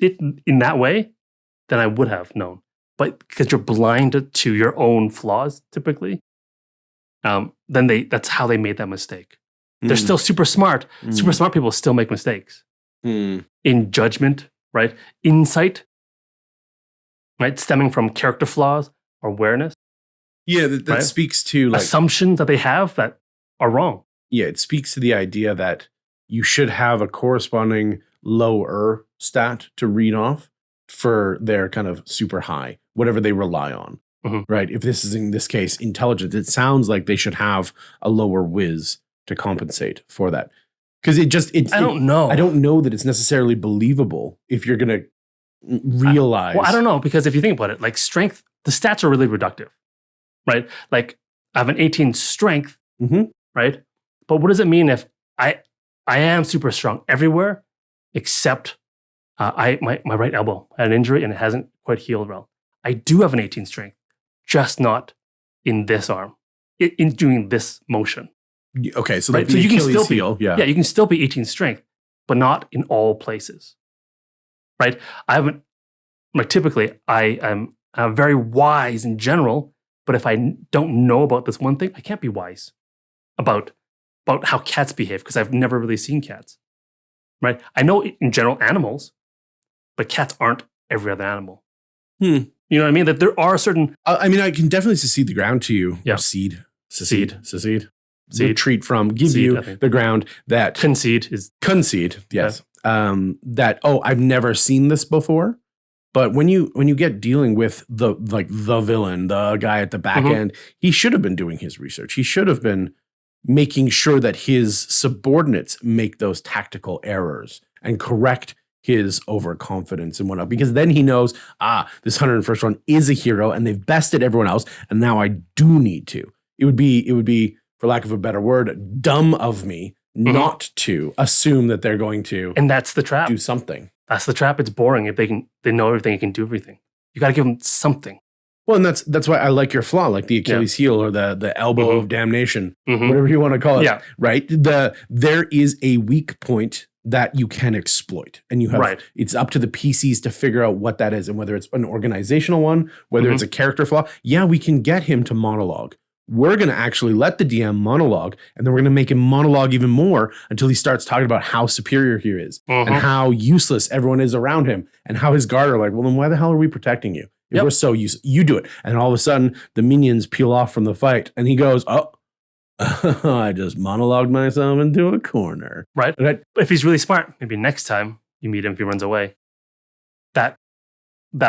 it in that way, then I would have known. But because you're blind to your own flaws, typically, then that's how they made that mistake. They're still super smart. Super smart people still make mistakes. In judgment, right? Insight, right? Stemming from character flaws or awareness. Yeah, that right? speaks to assumptions that they have that are wrong. Yeah, it speaks to the idea that you should have a corresponding lower stat to read off for their kind of super high, whatever they rely on, right? If this is, in this case, intelligence, it sounds like they should have a lower whiz to compensate for that. Because I don't know. I don't know that it's necessarily believable if you're going to realize. I don't know, because if you think about it, like strength, the stats are really reductive, right? Like I have an 18 strength, right? But what does it mean if I am super strong everywhere except my right elbow had an injury and it hasn't quite healed well. I do have an 18 strength, just not in this arm, in doing this motion. Okay, so right? So you can still you can still be 18 strength, but not in all places, right? Typically I am very wise in general, but if I don't know about this one thing, I can't be wise about how cats behave because I've never really seen cats, right? I know in general animals, but cats aren't every other animal. You know what I mean? That there are certain... I mean, I can definitely secede the ground to you. Yeah. Secede. Retreat from, give you the ground that... Concede, yes. Yeah. I've never seen this before. But when you get dealing with the villain, the guy at the back end, he should have been doing his research. He should have been making sure that his subordinates make those tactical errors and correct his overconfidence and whatnot, because then he knows, this 101st one is a hero and they've bested everyone else, and now I do need to. It would be, for lack of a better word, dumb of me not to assume that they're going to, and that's the trap. Do something. That's the trap. It's boring if they know everything, they can do everything. You got to give them something. Well, and that's why I like your flaw, like the Achilles heel or the elbow of damnation, whatever you want to call it. Yeah. Right. There is a weak point that you can exploit, and you have it's up to the PCs to figure out what that is, and whether it's an organizational one, whether it's a character flaw. Yeah, we can get him to monologue. We're going to actually let the DM monologue, and then we're going to make him monologue even more until he starts talking about how superior he is and how useless everyone is around him, and how his guard are like, well, then why the hell are we protecting you? If we're so useless, you do it. And all of a sudden, the minions peel off from the fight, and he goes, I just monologued myself into a corner. Right. But if he's really smart, maybe next time you meet him, if he runs away, that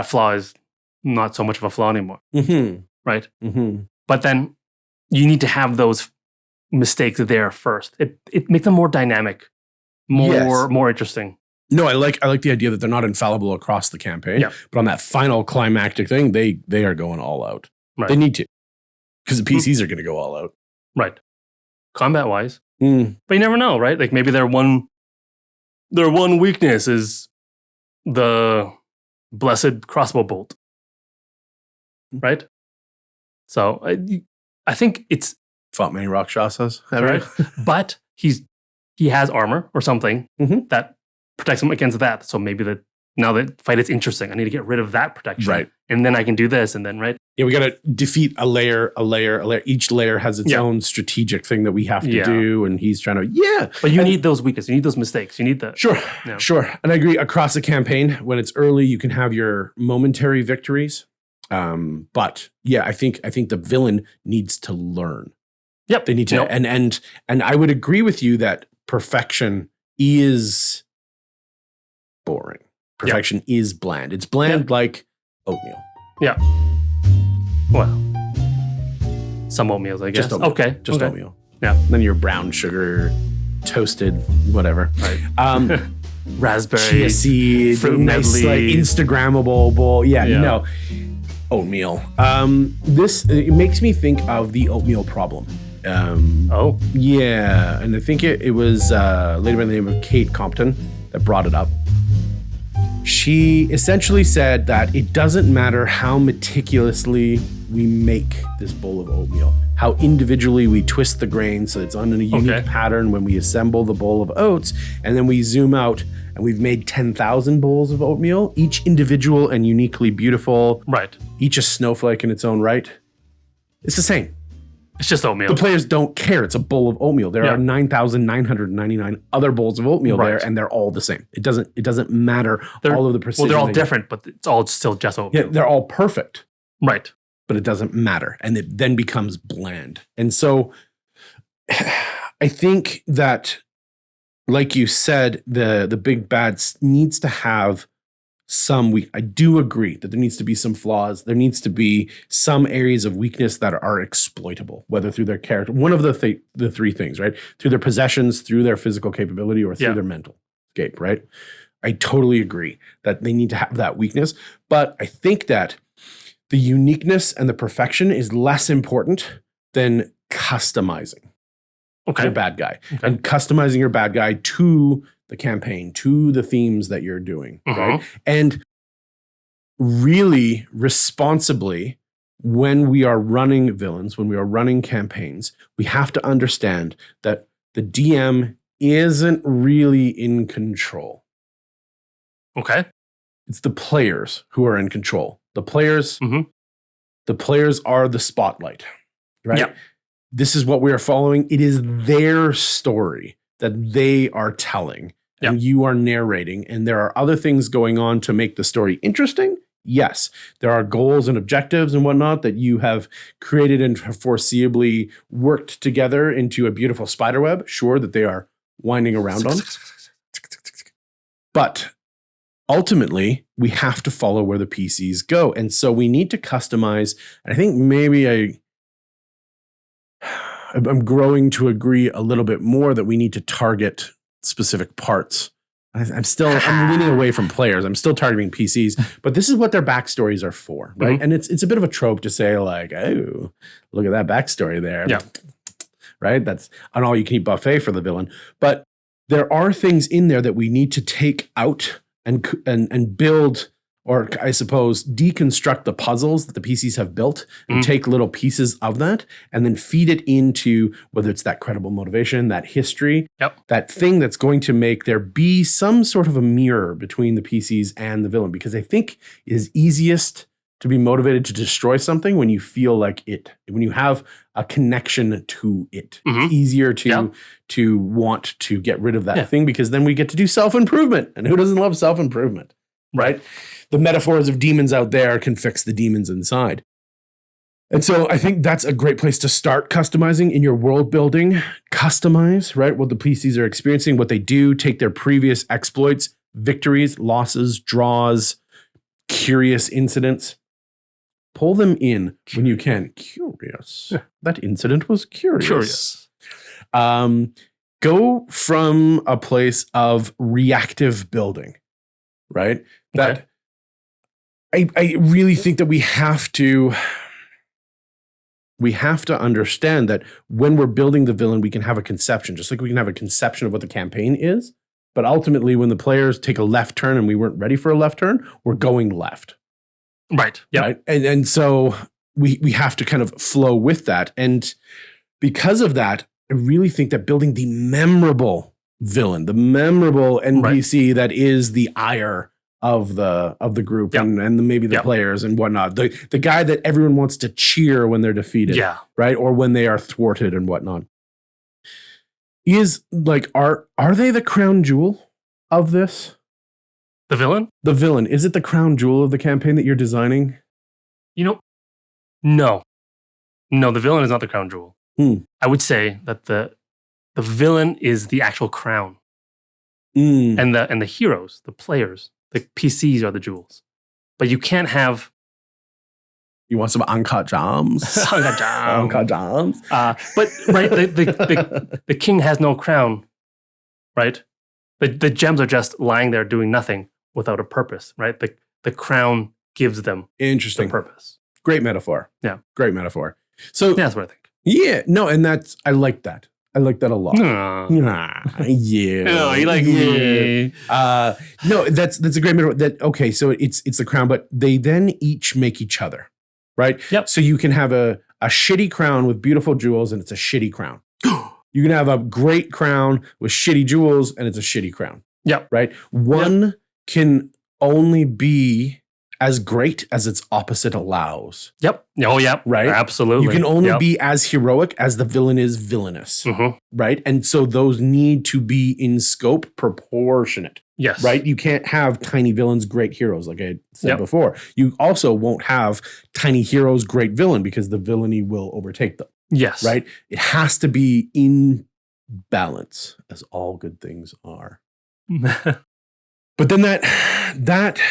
flaw is not so much of a flaw anymore. Right. But then you need to have those mistakes there first. It makes them more dynamic, more interesting. No, I like the idea that they're not infallible across the campaign. Yeah. But on that final climactic thing, they are going all out. Right. They need to, because the PCs are going to go all out. Right. Combat wise. But you never know, right? Like maybe their one weakness is the blessed crossbow bolt. Right? So I think it's fought many rakshasas, right? But he has armor or something that protects him against that. So maybe now the fight is interesting. I need to get rid of that protection. Right. And then I can do this. And then, right. Yeah, we got to defeat a layer. Each layer has its own strategic thing that we have to do. And he's trying to, But you need those weaknesses. You need those mistakes. You need the. Sure. And I agree. Across the campaign, when it's early, you can have your momentary victories. But yeah, I think the villain needs to learn. Yep. They need to, and I would agree with you that perfection is boring. Perfection is bland. It's bland like oatmeal. Yeah. Well, some oatmeals, I guess. Just oatmeal. Okay. Just oatmeal. Yeah. Then your brown sugar, toasted, whatever. Right. Raspberry, chia seed, fruit nice, like Instagrammable bowl. Yeah, no. Oatmeal. It makes me think of the oatmeal problem. Yeah, and I think it was a lady by the name of Kate Compton that brought it up. She essentially said that it doesn't matter how meticulously we make this bowl of oatmeal, how individually we twist the grain so it's on a unique pattern when we assemble the bowl of oats, and then we zoom out and we've made 10,000 bowls of oatmeal, each individual and uniquely beautiful. Right. Each a snowflake in its own right. It's the same. It's just oatmeal. The players don't care. It's a bowl of oatmeal. There are 9,999 other bowls of oatmeal there, and they're all the same. It doesn't matter all of the precision. Well, they're all different, but it's all still just oatmeal. Yeah, they're all perfect. Right. But it doesn't matter. And it then becomes bland. And so I think that, like you said, the big bad needs to have some I do agree that there needs to be some flaws. There needs to be some areas of weakness that are exploitable, whether through their character, one of the three things, right? Through their possessions, through their physical capability, or through their mental escape, right? I totally agree that they need to have that weakness. But I think that the uniqueness and the perfection is less important than customizing your bad guy. And customizing your bad guy to the campaign, to the themes that you're doing, right? And really responsibly, when we are running villains, when we are running campaigns, we have to understand that the DM isn't really in control. Okay. It's the players who are in control. The players are the spotlight, right? Yep. This is what we are following. It is their story that they are telling. And you are narrating, and there are other things going on to make the story interesting. Yes, there are goals and objectives and whatnot that you have created and foreseeably worked together into a beautiful spiderweb. Sure, that they are winding around on. But ultimately, we have to follow where the PCs go. And so we need to customize. And I think maybe I'm growing to agree a little bit more that we need to target specific parts. I'm leaning away from players. I'm still targeting PCs, but this is what their backstories are for, right? And it's a bit of a trope to say like, oh, look at that backstory there. Yeah. Right? That's an all-you-can-eat buffet for the villain. But there are things in there that we need to take out and build, or I suppose deconstruct the puzzles that the PCs have built and take little pieces of that and then feed it into whether it's that credible motivation, that history, that thing that's going to make there be some sort of a mirror between the PCs and the villain. Because I think it is easiest to be motivated to destroy something when you feel like it, when you have a connection to it. It's easier to want to get rid of that thing, because then we get to do self-improvement. And who doesn't love self-improvement, right? The metaphors of demons out there can fix the demons inside. And so I think that's a great place to start customizing in your world building. Customize, right? What the PCs are experiencing, what they do, take their previous exploits, victories, losses, draws, curious incidents. Pull them in when you can. Curious. That incident was curious. Go from a place of reactive building, right? That I really think that we have to understand that when we're building the villain, we can have a conception, just like we can have a conception of what the campaign is. But ultimately, when the players take a left turn and we weren't ready for a left turn, we're going left. Right. Yeah. Right? And so we have to kind of flow with that. And because of that, I really think that building the memorable villain, the memorable NPC that is the ire of the group Yep. and maybe the Yep. players and whatnot. The guy that everyone wants to cheer when they're defeated, Yeah. right? Or when they are thwarted and whatnot. Is like, are they the crown jewel of this? The villain? The villain, is it the crown jewel of the campaign that you're designing? No. No, the villain is not the crown jewel. Hmm. I would say that the villain is the actual crown. Mm. And the heroes, the players, the PCs are the jewels. But you can't have You want some uncut jams? Uncut jams. But right, the king has no crown, right? The gems are just lying there doing nothing without a purpose, right? The crown gives them the Interesting. purpose. Great metaphor. Yeah. Great metaphor. So Yeah, that's what I think. yeah, no, and I like that. I like that a lot. Yeah. Oh, you like me. No, that's a great metaphor. Okay, so it's the crown, but they then each make each other, right? Yep. So you can have a shitty crown with beautiful jewels, and it's a shitty crown. You can have a great crown with shitty jewels, and it's a shitty crown. Yep. Right? One can only be as great as its opposite allows. Yep. Oh, yeah. Right? Absolutely. You can only be as heroic as the villain is villainous. Mm-hmm. Right? And so those need to be in scope proportionate. Yes. Right? You can't have tiny villains, great heroes, like I said Yep. before. You also won't have tiny heroes, great villain, because the villainy will overtake them. Yes. Right? It has to be in balance, as all good things are. But then that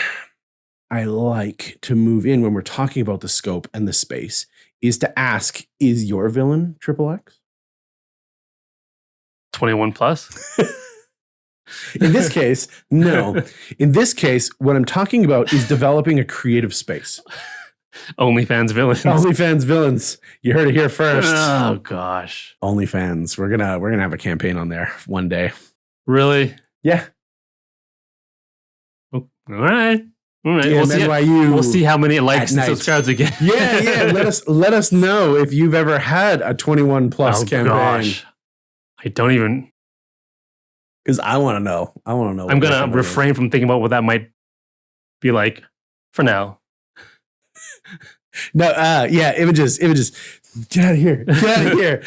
I like to move in when we're talking about the scope and the space is to ask, is your villain XXX? 21 plus? In this case, no. In this case, what I'm talking about is developing a creative space. OnlyFans villains. OnlyFans villains. You heard it here first. Oh gosh. OnlyFans. We're gonna have a campaign on there one day. Really? Yeah. Oh, all right. All right. NYU We'll see how many likes and night. subscribes we get. Yeah. Let us know if you've ever had a 21 plus campaign. Gosh. I don't even. Because I want to know. I'm gonna refrain from thinking about what that might be like for now. No, images. Get out of here.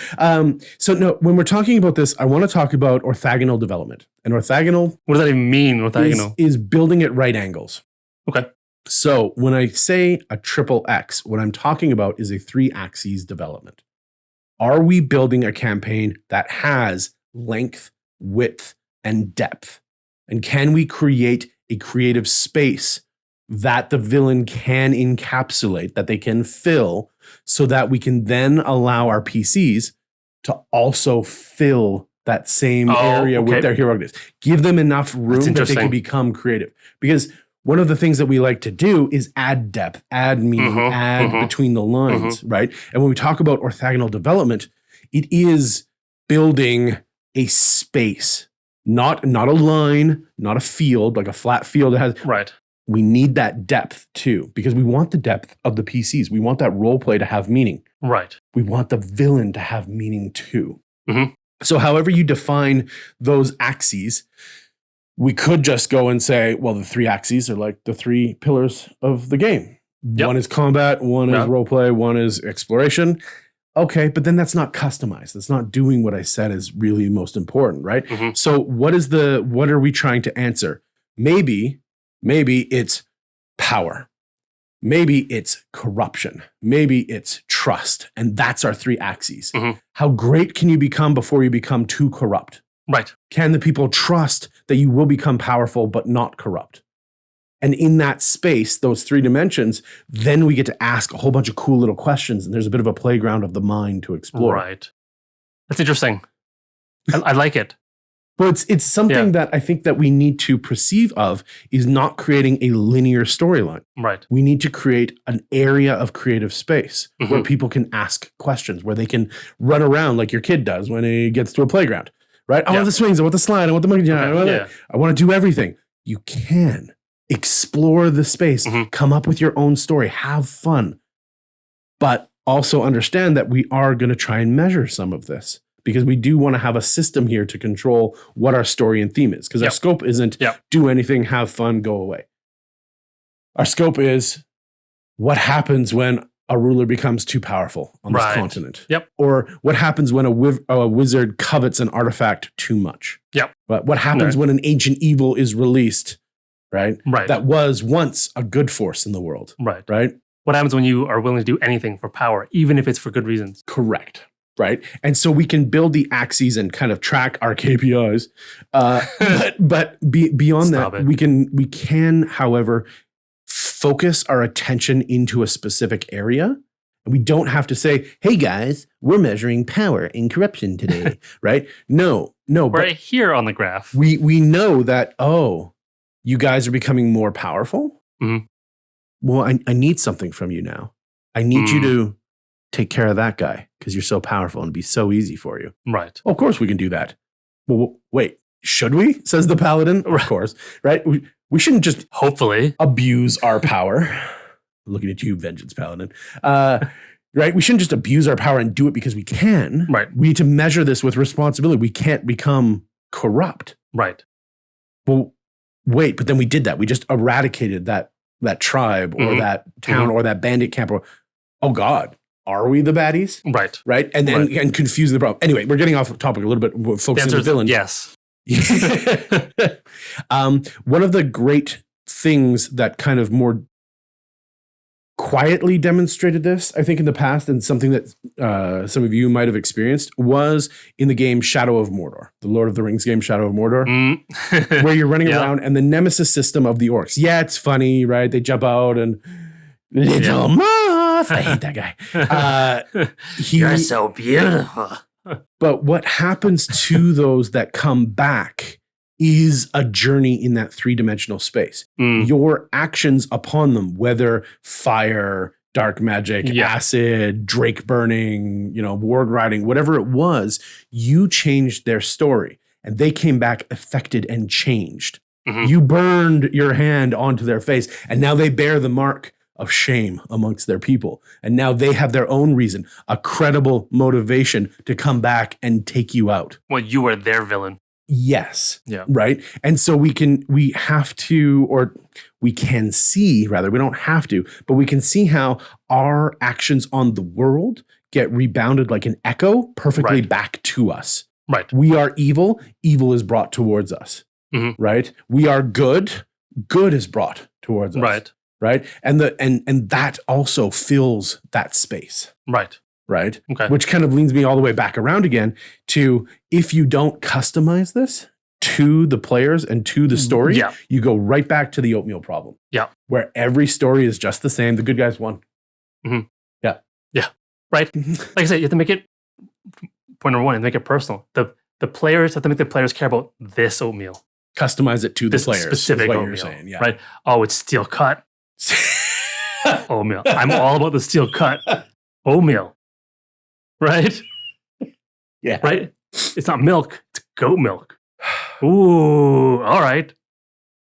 So no, when we're talking about this, I want to talk about orthogonal development. And orthogonal, What does that even mean? Orthogonal. is building at right angles. Okay. So when I say a triple X, what I'm talking about is a 3-axis development. Are we building a campaign that has length, width, and depth? And can we create a creative space that the villain can encapsulate, that they can fill, so that we can then allow our PCs to also fill that same area with their heroicness? Give them enough room that they can become creative. Because one of the things that we like to do is add depth, add meaning, add between the lines, right? And when we talk about orthogonal development, it is building a space, not a line, not a field, like a flat field that has. Right. We need that depth too, because we want the depth of the PCs. We want that role play to have meaning. Right. We want the villain to have meaning too. Mm-hmm. So however you define those axes, we could just go and say, well, the 3 axes are like the 3 pillars of the game. Yep. One is combat, one is role play, one is exploration. Okay, but then that's not customized. That's not doing what I said is really most important, right? Mm-hmm. So what are we trying to answer? Maybe it's power. Maybe it's corruption. Maybe it's trust. And that's our 3 axes. Mm-hmm. How great can you become before you become too corrupt? Right. Can the people trust that you will become powerful but not corrupt? And in that space, those 3 dimensions, then we get to ask a whole bunch of cool little questions. And there's a bit of a playground of the mind to explore. Right. That's interesting. I like it. But it's something that I think that we need to perceive of is not creating a linear storyline. Right. We need to create an area of creative space where people can ask questions, where they can run around like your kid does when he gets to a playground, right? I want the swings, I want the slide, I want the monkey jump, I want to do everything. You can explore the space, come up with your own story, have fun, but also understand that we are going to try and measure some of this. Because we do want to have a system here to control what our story and theme is. Because our scope isn't do anything, have fun, go away. Our scope is what happens when a ruler becomes too powerful on this Right. continent. Yep. Or what happens when a wizard covets an artifact too much. Yep. But what happens when an ancient evil is released, right? Right. That was once a good force in the world, Right. right? What happens when you are willing to do anything for power, even if it's for good reasons? Correct. Right. And so we can build the axes and kind of track our KPIs. Beyond Stop that, it. we can, however, focus our attention into a specific area. And we don't have to say, hey guys, we're measuring power in corruption today. Right? No. Right here on the graph. We know that, oh, you guys are becoming more powerful. Mhm. Well, I need something from you now. I need you to take care of that guy because you're so powerful and it'd be so easy for you. Right. Of course we can do that. Well, wait, should we? Says the paladin. Of course, right? We shouldn't just Hopefully. abuse our power. Looking at you, vengeance paladin. Right? We shouldn't just abuse our power and do it because we can. Right. We need to measure this with responsibility. We can't become corrupt. Right. Well, wait, but then we did that. We just eradicated that tribe or that town or that bandit camp. Or, oh God, are we the baddies? Right. Right? And then and confuse the problem. Anyway, we're getting off topic a little bit. We're focusing on the villain. Yes. One of the great things that kind of more quietly demonstrated this, I think, in the past, and something that some of you might have experienced, was in the game Shadow of Mordor, the Lord of the Rings game Shadow of Mordor, where you're running around and the nemesis system of the orcs. Yeah, it's funny, right? They jump out and little moth. I hate that guy. You're so beautiful. But what happens to those that come back is a journey in that three-dimensional space. Your actions upon them, whether fire, dark magic, acid, drake burning, warg riding, whatever it was, you changed their story. And they came back affected and changed. You burned your hand onto their face, and now they bear the mark of shame amongst their people. And now they have their own reason, a credible motivation to come back and take you out. Well, you were their villain. Yes. Yeah. Right. And so we can see, rather, we don't have to, but we can see how our actions on the world get rebounded like an echo perfectly back to us. Right. We are evil. Evil is brought towards us. Right. We are good. Good is brought towards us. Right. Right. And that also fills that space. Right. Right. Okay. Which kind of leads me all the way back around again to, if you don't customize this to the players and to the story, you go right back to the oatmeal problem. Yeah. Where every story is just the same. The good guys won. Yeah. Yeah. Right. Like I said, you have to make it, point number one, and make it personal. The players have to make the players care about this oatmeal. Customize it to the players. Specific what oatmeal. You're saying. Yeah. Right. Oh, it's steel cut. Oatmeal. I'm all about the steel cut oatmeal. Right? Yeah. Right? It's not milk, it's goat milk. Ooh, all right.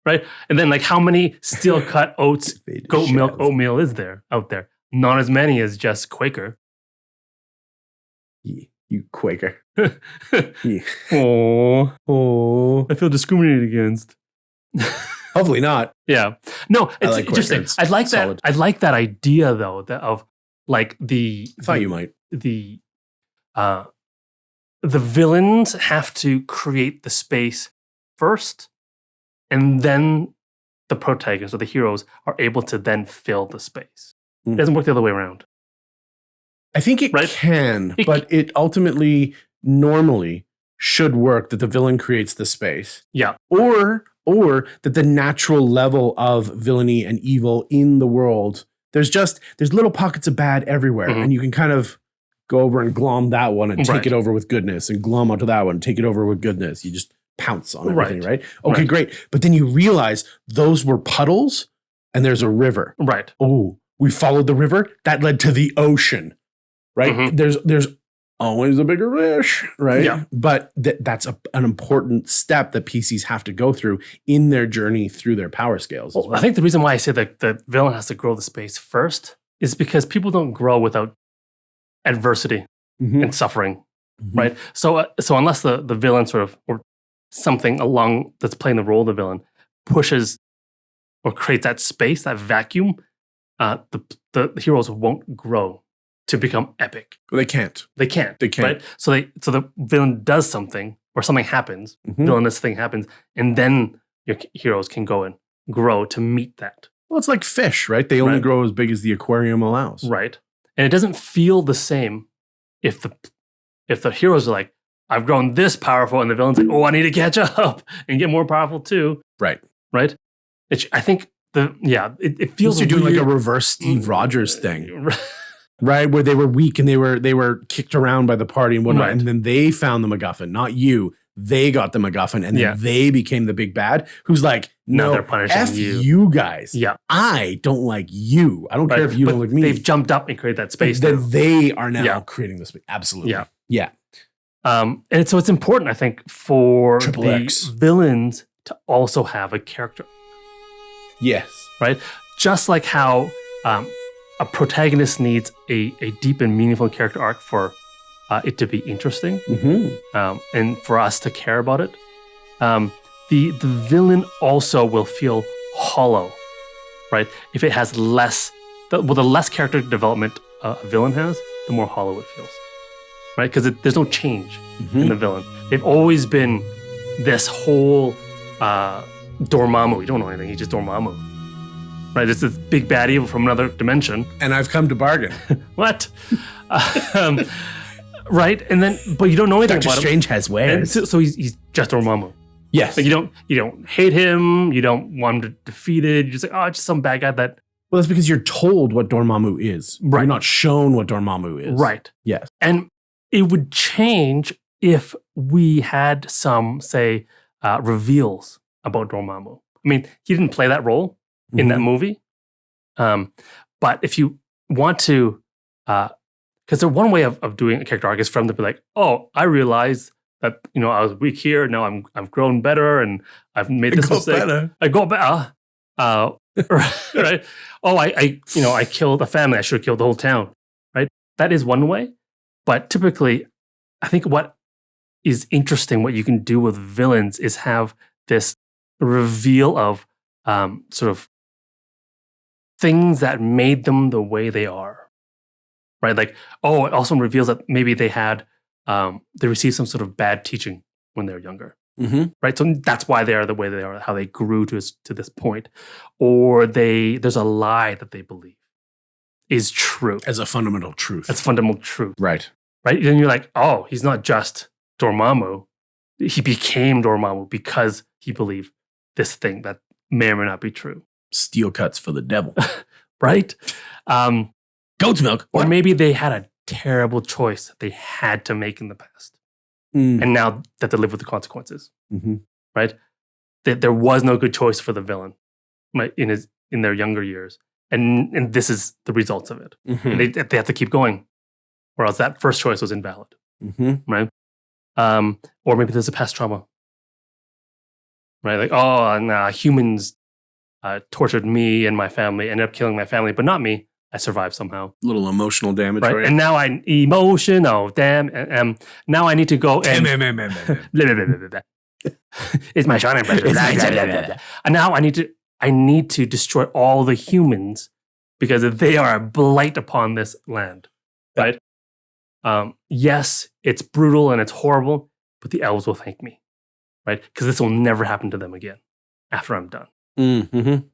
Right? And then, like, how many steel cut oats, goat milk oatmeal is there out there? Not as many as just Quaker. You Quaker. Oh, I feel discriminated against. Hopefully not. Yeah. No, it's like interesting. Quaker. I'd like solid. that. I'd like that idea though, of like I thought you might. The villains have to create the space first, and then the protagonists or the heroes are able to then fill the space. It doesn't work the other way around. I think it can, but it ultimately normally should work that the villain creates the space. Yeah. Or that the natural level of villainy and evil in the world, there's little pockets of bad everywhere, and you can kind of go over and glom that one and take it over with goodness, and glom onto that one and take it over with goodness. You just pounce on everything, right? Okay, great. But then you realize those were puddles and there's a river. Right. Oh, we followed the river. That led to the ocean, right? There's always a bigger fish, right? Yeah. But that's an important step that PCs have to go through in their journey through their power scales. Well, I think the reason why I say that the villain has to grow the space first is because people don't grow without adversity and suffering, right? So unless the villain sort of, or something along that's playing the role of the villain, pushes or creates that space, that vacuum, the heroes won't grow to become epic. Well, they can't. They can't. They can't. Right? So the villain does something, or something happens, Mhm. villainous thing happens, and then your heroes can go and grow to meet that. Well, it's like fish, right? They only Right. grow as big as the aquarium allows. Right. And it doesn't feel the same if the heroes are like, I've grown this powerful, and the villain's like, oh, I need to catch up and get more powerful too. Right. Right? I think it feels You're doing like a weird. reverse Steve Rogers thing, right? Where they were weak and they were kicked around by the party and whatnot, Right. and then they found the MacGuffin, not you. They got the MacGuffin, and then Yeah. they became the big bad. Who's like, Now no, they're punishing F you. you guys. Yeah. I don't like you. I don't care Right. if you But don't like me. They've jumped up and created that space. Then now. they are now Yeah. creating the space. Absolutely. Yeah. Yeah. And so it's important, I think, for Triple the X. villains to also have a character, Yes. right? Just like how a protagonist needs a deep and meaningful character arc for it to be interesting, Mm-hmm. and for us to care about it. The villain also will feel hollow, right? If it has less, the less character development a villain has, the more hollow it feels, right? Because there's no change in the villain. They've always been this whole Dormammu. You don't know anything. He's just Dormammu, right? It's this big bad evil from another dimension. And I've come to bargain. What? Right? And then, but you don't know anything Doctor about him. Strange has And wares. so he's just Dormammu. Yes. Like you don't hate him. You don't want him to defeated. You're just like, oh, just some bad guy that. Well, that's because you're told what Dormammu is. Right. You're not shown what Dormammu is. Right. Yes. And it would change if we had some, say, reveals about Dormammu. I mean, he didn't play that role in that movie. But if you want to, because the one way of doing a character arc is for them to be like, oh, I realized that, I was weak here. Now I've grown better and I've made this mistake. I got better. Right. Oh, I killed a family. I should have killed the whole town. Right. That is one way. But typically, I think what is interesting, what you can do with villains is have this reveal of sort of things that made them the way they are. Right. Like, oh, it also reveals that maybe they received some sort of bad teaching when they were younger. Mm-hmm. Right. So that's why they are the way they are, how they grew to this point. Or there's a lie that they believe is true. As a fundamental truth. That's fundamental truth. Right. Right. Then you're like, oh, he's not just Dormammu. He became Dormammu because he believed this thing that may or may not be true. Steel cuts for the devil. Right. Goat's milk. Or What? maybe they had a terrible choice that they had to make in the past. Mm. And now that they live with the consequences. Mm-hmm. Right? There was no good choice for the villain, right, in their younger years. And this is the results of it. Mm-hmm. And they have to keep going. Or else that first choice was invalid. Mm-hmm. Right? Or maybe there's a past trauma. Right? Like, oh, nah, humans tortured me and my family, ended up killing my family, but not me. I survived somehow. Little emotional damage. Right? Right. And now emotional, damn. Now I need to go and blah, blah, blah, blah, blah. It's my shining brush. And now I need to destroy all the humans because they are a blight upon this land. Right? Yes, it's brutal and it's horrible, but the elves will thank me. Right? Because this will never happen to them again after I'm done. Mm-hmm.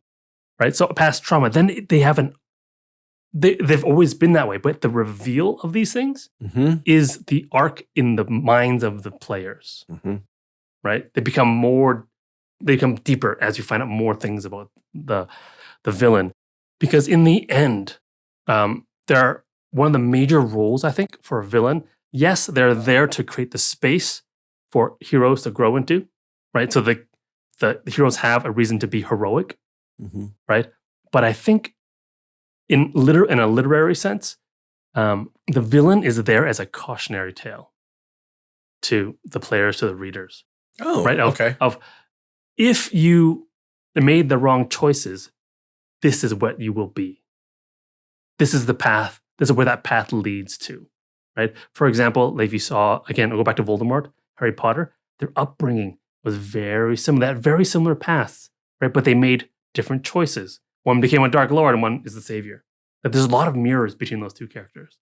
Right? So past trauma. Then they have they've always been that way, but the reveal of these things Mm-hmm. is the arc in the minds of the players. Mm-hmm. Right? They become deeper as you find out more things about the villain. Because in the end, they're one of the major roles, I think, for a villain. Yes, they're there to create the space for heroes to grow into, right? So the heroes have a reason to be heroic, Mm-hmm. right? But I think in a literary sense, the villain is there as a cautionary tale to the players, to the readers. Oh, Right? okay. Of if you made the wrong choices, this is what you will be. This is the path. This is where that path leads to, right? For example, like if you saw, again, I'll go back to Voldemort, Harry Potter, their upbringing was very similar. They had very similar paths, right? But they made different choices. One became a Dark Lord and one is the Savior. Like, there's a lot of mirrors between those two characters.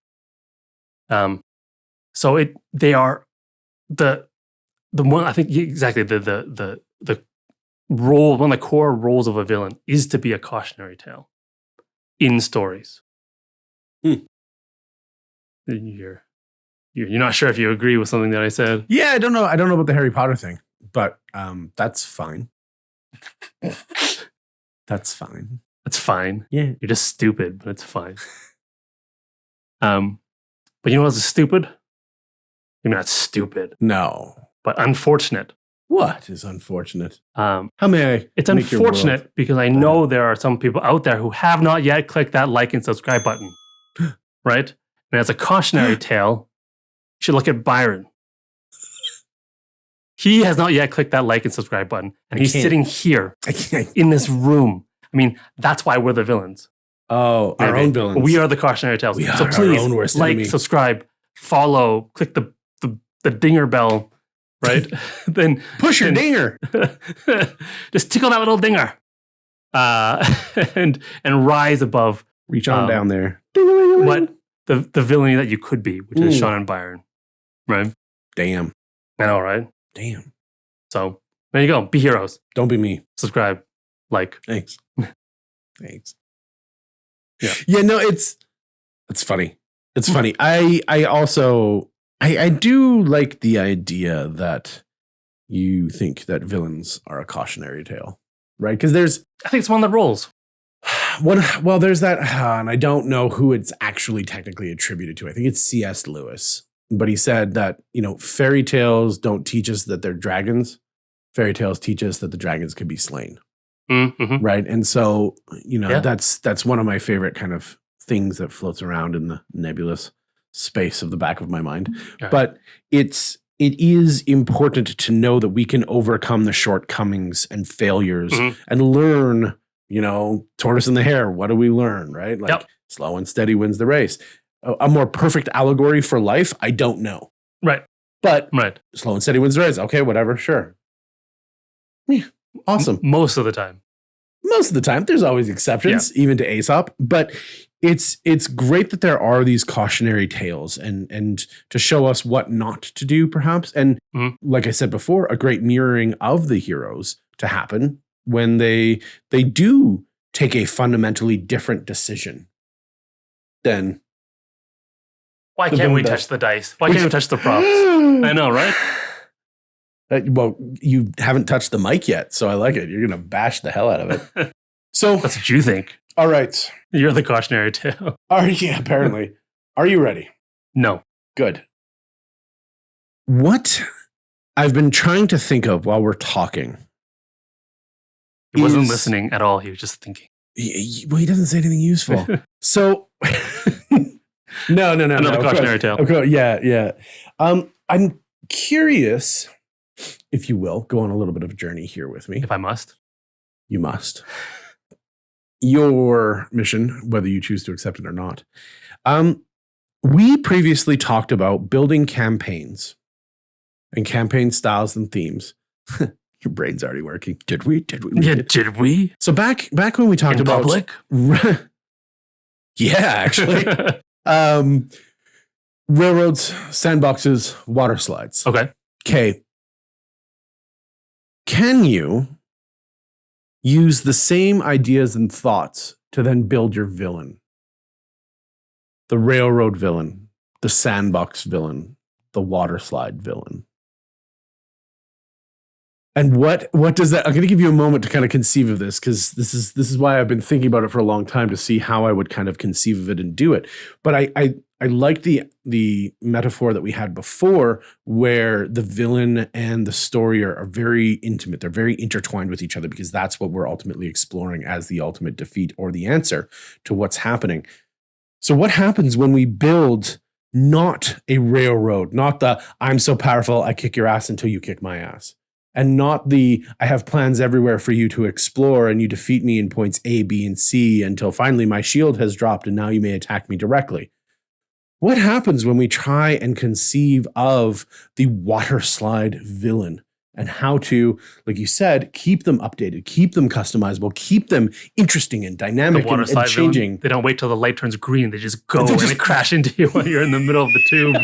So they are the one, I think exactly the role, one of the core roles of a villain is to be a cautionary tale in stories. You're not sure if you agree with something that I said. Yeah, I don't know about the Harry Potter thing, but that's fine. That's fine. That's fine. Yeah. You're just stupid, but it's fine. But you know what's stupid? You're not stupid, No. but unfortunate. What is unfortunate? How may I? It's make your world unfortunate because I know there are some people out there who have not yet clicked that like and subscribe button. Right? And as a cautionary tale, you should look at Byron. He has not yet clicked that like and subscribe button. And he's sitting here in this room. I mean, that's why we're the villains. Oh, our own villains. We are the cautionary tales. We so are please our own worst like, enemy. subscribe, follow, click the dinger bell, right? Then push your dinger. Just tickle that little dinger. And rise above. Reach on down there. What the villainy that you could be, which is Sean and Byron. Right? Damn. I know, right? Damn. So there you go. Be heroes. Don't be me. Subscribe. Like. Thanks. Thanks. Yeah. Yeah, no, it's funny. It's funny. I also do like the idea that you think that villains are a cautionary tale, right? Because I think it's one of the roles. There's that, and I don't know who it's actually technically attributed to. I think it's C.S. Lewis, but he said that, fairy tales don't teach us that they're dragons. Fairy tales teach us that the dragons can be slain. Mm-hmm. Right. And so, that's one of my favorite kind of things that floats around in the nebulous space of the back of my mind. Right. But it is important to know that we can overcome the shortcomings and failures and learn, tortoise in the hare. What do we learn? Right. Like slow and steady wins the race. A more perfect allegory for life. I don't know. Right. But slow and steady wins the race. Okay, whatever. Sure. Yeah. Awesome. Most of the time. There's always exceptions, even to Aesop. But it's great that there are these cautionary tales and to show us what not to do, perhaps. And like I said before, a great mirroring of the heroes to happen when they do take a fundamentally different decision than. Why can't we touch the dice? Why can't we touch the props? I know, right? Well, you haven't touched the mic yet, so I like it. You're going to bash the hell out of it. So that's what you think. All right. You're the cautionary tale. Apparently. Are you ready? No. Good. What I've been trying to think of while we're talking. He wasn't listening at all. He was just thinking. He doesn't say anything useful. So, no. Another cautionary tale. Okay, yeah. I'm curious, if you will, go on a little bit of a journey here with me. If I must. You must. Your mission, whether you choose to accept it or not. We previously talked about building campaigns and campaign styles and themes. Your brain's already working. Did we? Yeah, did we? So back when we talked about public? Yeah, actually. Railroads, sandboxes, water slides. Okay. Can you use the same ideas and thoughts to then build your villain? The railroad villain, the sandbox villain, the water slide villain. And what does that? I'm going to give you a moment to kind of conceive of this, because this is why I've been thinking about it for a long time, to see how I would kind of conceive of it and do it. But I like the metaphor that we had before, where the villain and the story are very intimate. They're very intertwined with each other, because that's what we're ultimately exploring as the ultimate defeat or the answer to what's happening. So what happens when we build not a railroad, not the I'm so powerful I kick your ass until you kick my ass, and not the I have plans everywhere for you to explore and you defeat me in points A, B, and C until finally my shield has dropped and now you may attack me directly? What happens when we try and conceive of the water slide villain? and how to, like you said, keep them updated, keep them customizable, keep them interesting and dynamic and changing. Villain, they don't wait till the light turns green. They just go and they crash into you while you're in the middle of the tube.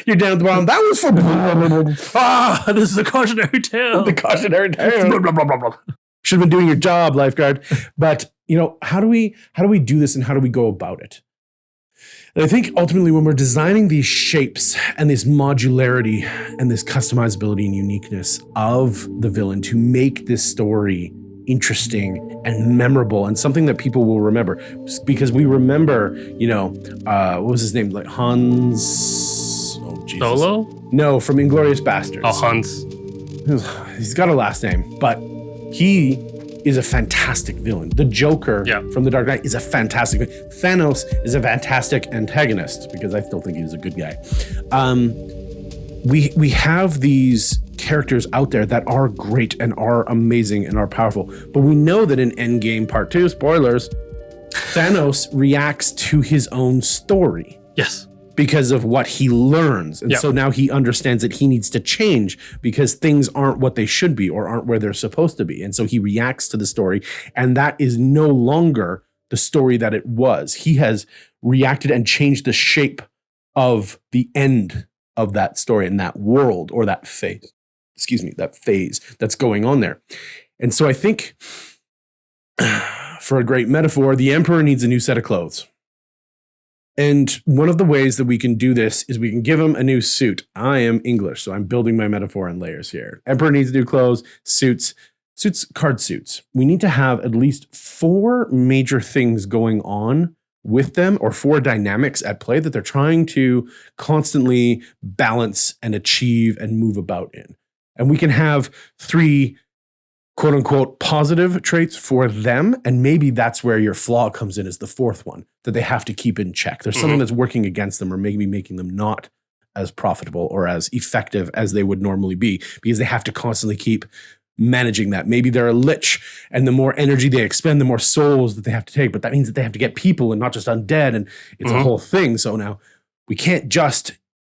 You're down at the bottom. That was for this is a cautionary tale. The cautionary tale. Should have been doing your job, lifeguard. But how do we do this, and how do we go about it? And I think ultimately when we're designing these shapes and this modularity and this customizability and uniqueness of the villain to make this story interesting and memorable and something that people will remember, because we remember, what was his name? Like Hans. Oh, Jesus. Solo? No, from Inglourious Basterds. Oh, Hans. He's got a last name, but he is a fantastic villain. The Joker from The Dark Knight is a fantastic villain. Thanos is a fantastic antagonist, because I still think he's a good guy. We have these characters out there that are great and are amazing and are powerful, but we know that in Endgame Part 2, spoilers, Thanos reacts to his own story. Yes. Because of what he learns. And so now he understands that he needs to change because things aren't what they should be or aren't where they're supposed to be. And so he reacts to the story, and that is no longer the story that it was. He has reacted and changed the shape of the end of that story and that world, or that phase. That phase that's going on there. And so I think, for a great metaphor, the Emperor needs a new set of clothes. And one of the ways that we can do this is we can give him a new suit. I am English, so I'm building my metaphor in layers here. Emperor needs new clothes, suits, card suits. We need to have at least 4 major things going on with them, or 4 dynamics at play that they're trying to constantly balance and achieve and move about in. And we can have 3 quote unquote positive traits for them. And maybe that's where your flaw comes in, as the 4th one that they have to keep in check. There's something that's working against them, or maybe making them not as profitable or as effective as they would normally be, because they have to constantly keep managing that. Maybe they're a lich, and the more energy they expend, the more souls that they have to take. But that means that they have to get people and not just undead. And it's a whole thing. So now we can't just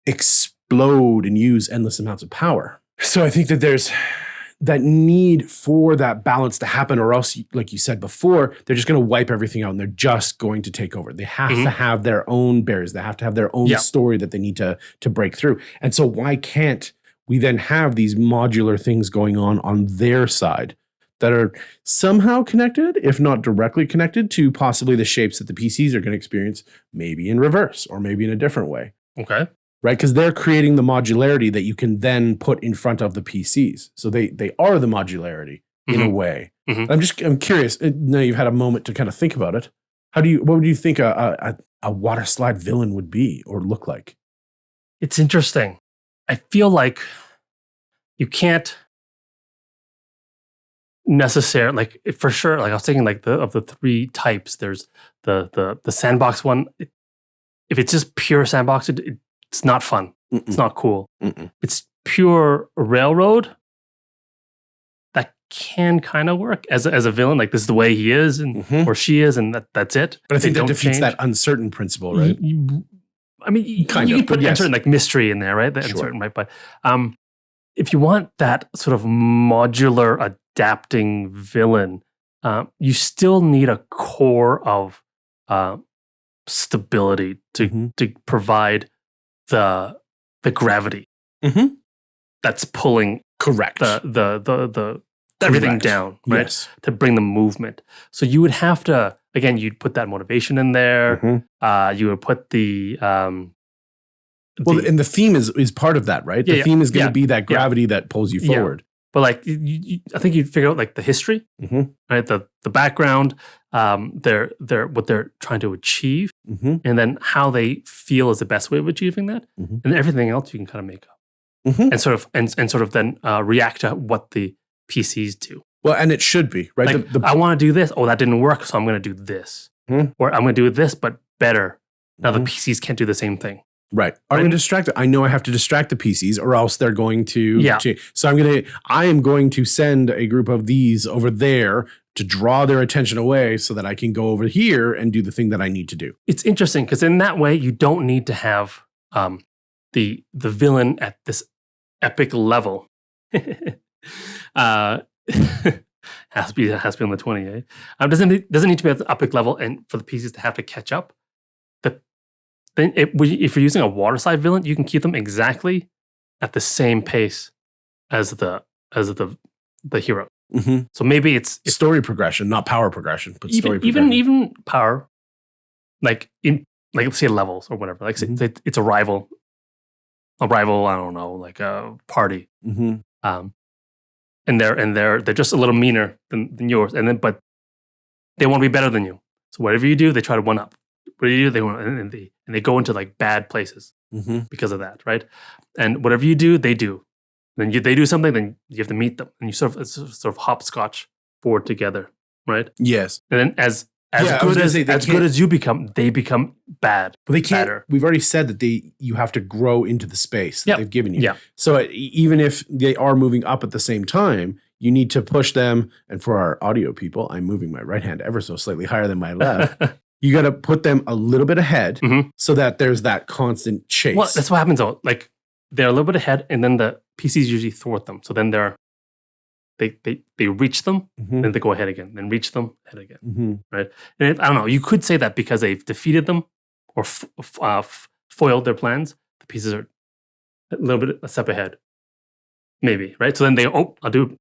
explode and use endless amounts of power. So I think that there's that need for that balance to happen, or else, like you said before, they're just going to wipe everything out and they're just going to take over. They have to have their own barriers. They have to have their own story that they need to break through. And so why can't we then have these modular things going on their side that are somehow connected, if not directly connected, to possibly the shapes that the PCs are going to experience, maybe in reverse or maybe in a different way. Okay. Right? Because they're creating the modularity that you can then put in front of the PCs. So they are the modularity in a way. I'm curious. Now you've had a moment to kind of think about it. What would you think a water slide villain would be or look like? It's interesting. I feel like you can't necessarily, like, for sure, like I was thinking, like, of the 3 types, there's the sandbox one. If it's just pure sandbox, it's not fun. It's not cool. It's pure railroad. That can kind of work as a villain. Like, this is the way he is or she is, and that's it. But I think that defeats that uncertain principle, right? I mean, you can put uncertain, like, mystery in there, right? The uncertain, right? But if you want that sort of modular adapting villain, you still need a core of stability to provide the gravity that's pulling the everything down, right? Yes. To bring the movement. So you would have to, again, you'd put that motivation in there. You would put the and the theme is part of that, right? The theme is going to be that gravity that pulls you forward. But like, I think you'd figure out, like, the history, right? The background, their what they're trying to achieve, and then how they feel is the best way of achieving that, and everything else you can kind of make up, and sort of then react to what the PCs do. Well, and it should be right. Like, I want to do this. Oh, that didn't work, so I'm going to do this, or I'm going to do this but better. Now the PCs can't do the same thing. Right. I'm going to distract it. I know I have to distract the PCs, or else they're going to change. So I am going to send a group of these over there to draw their attention away so that I can go over here and do the thing that I need to do. It's interesting because in that way you don't need to have the villain at this epic level has to be on the 20, eh? Doesn't need to be at the epic level, and for the PCs to have to catch up. If you're using a water side villain, you can keep them exactly at the same pace as the hero. Mm-hmm. So maybe it's story progression, not power progression, but story even progression. even power, like let's say levels or whatever. Like say it's a rival. I don't know, like a party. Mm-hmm. And they're just a little meaner than yours, but they want to be better than you. So whatever you do, they try to one up. What do you do? They want and they go into like bad places because of that, right? And whatever you do, they do. Then they do something, then you have to meet them, and you sort of hopscotch forward together, right? Yes. And then as good as you become, they become bad. But they can't. Badder. We've already said that you have to grow into the space that they've given you. Yeah. So even if they are moving up at the same time, you need to push them. And for our audio people, I'm moving my right hand ever so slightly higher than my left. You got to put them a little bit ahead so that there's that constant chase. Well, that's what happens though. Like they're a little bit ahead, and then the PCs usually thwart them. So then they reach them, then they go ahead again, then reach them, ahead again, right? And I don't know. You could say that because they've defeated them or foiled their plans, the pieces are a little bit a step ahead, maybe, right? So then I'll do.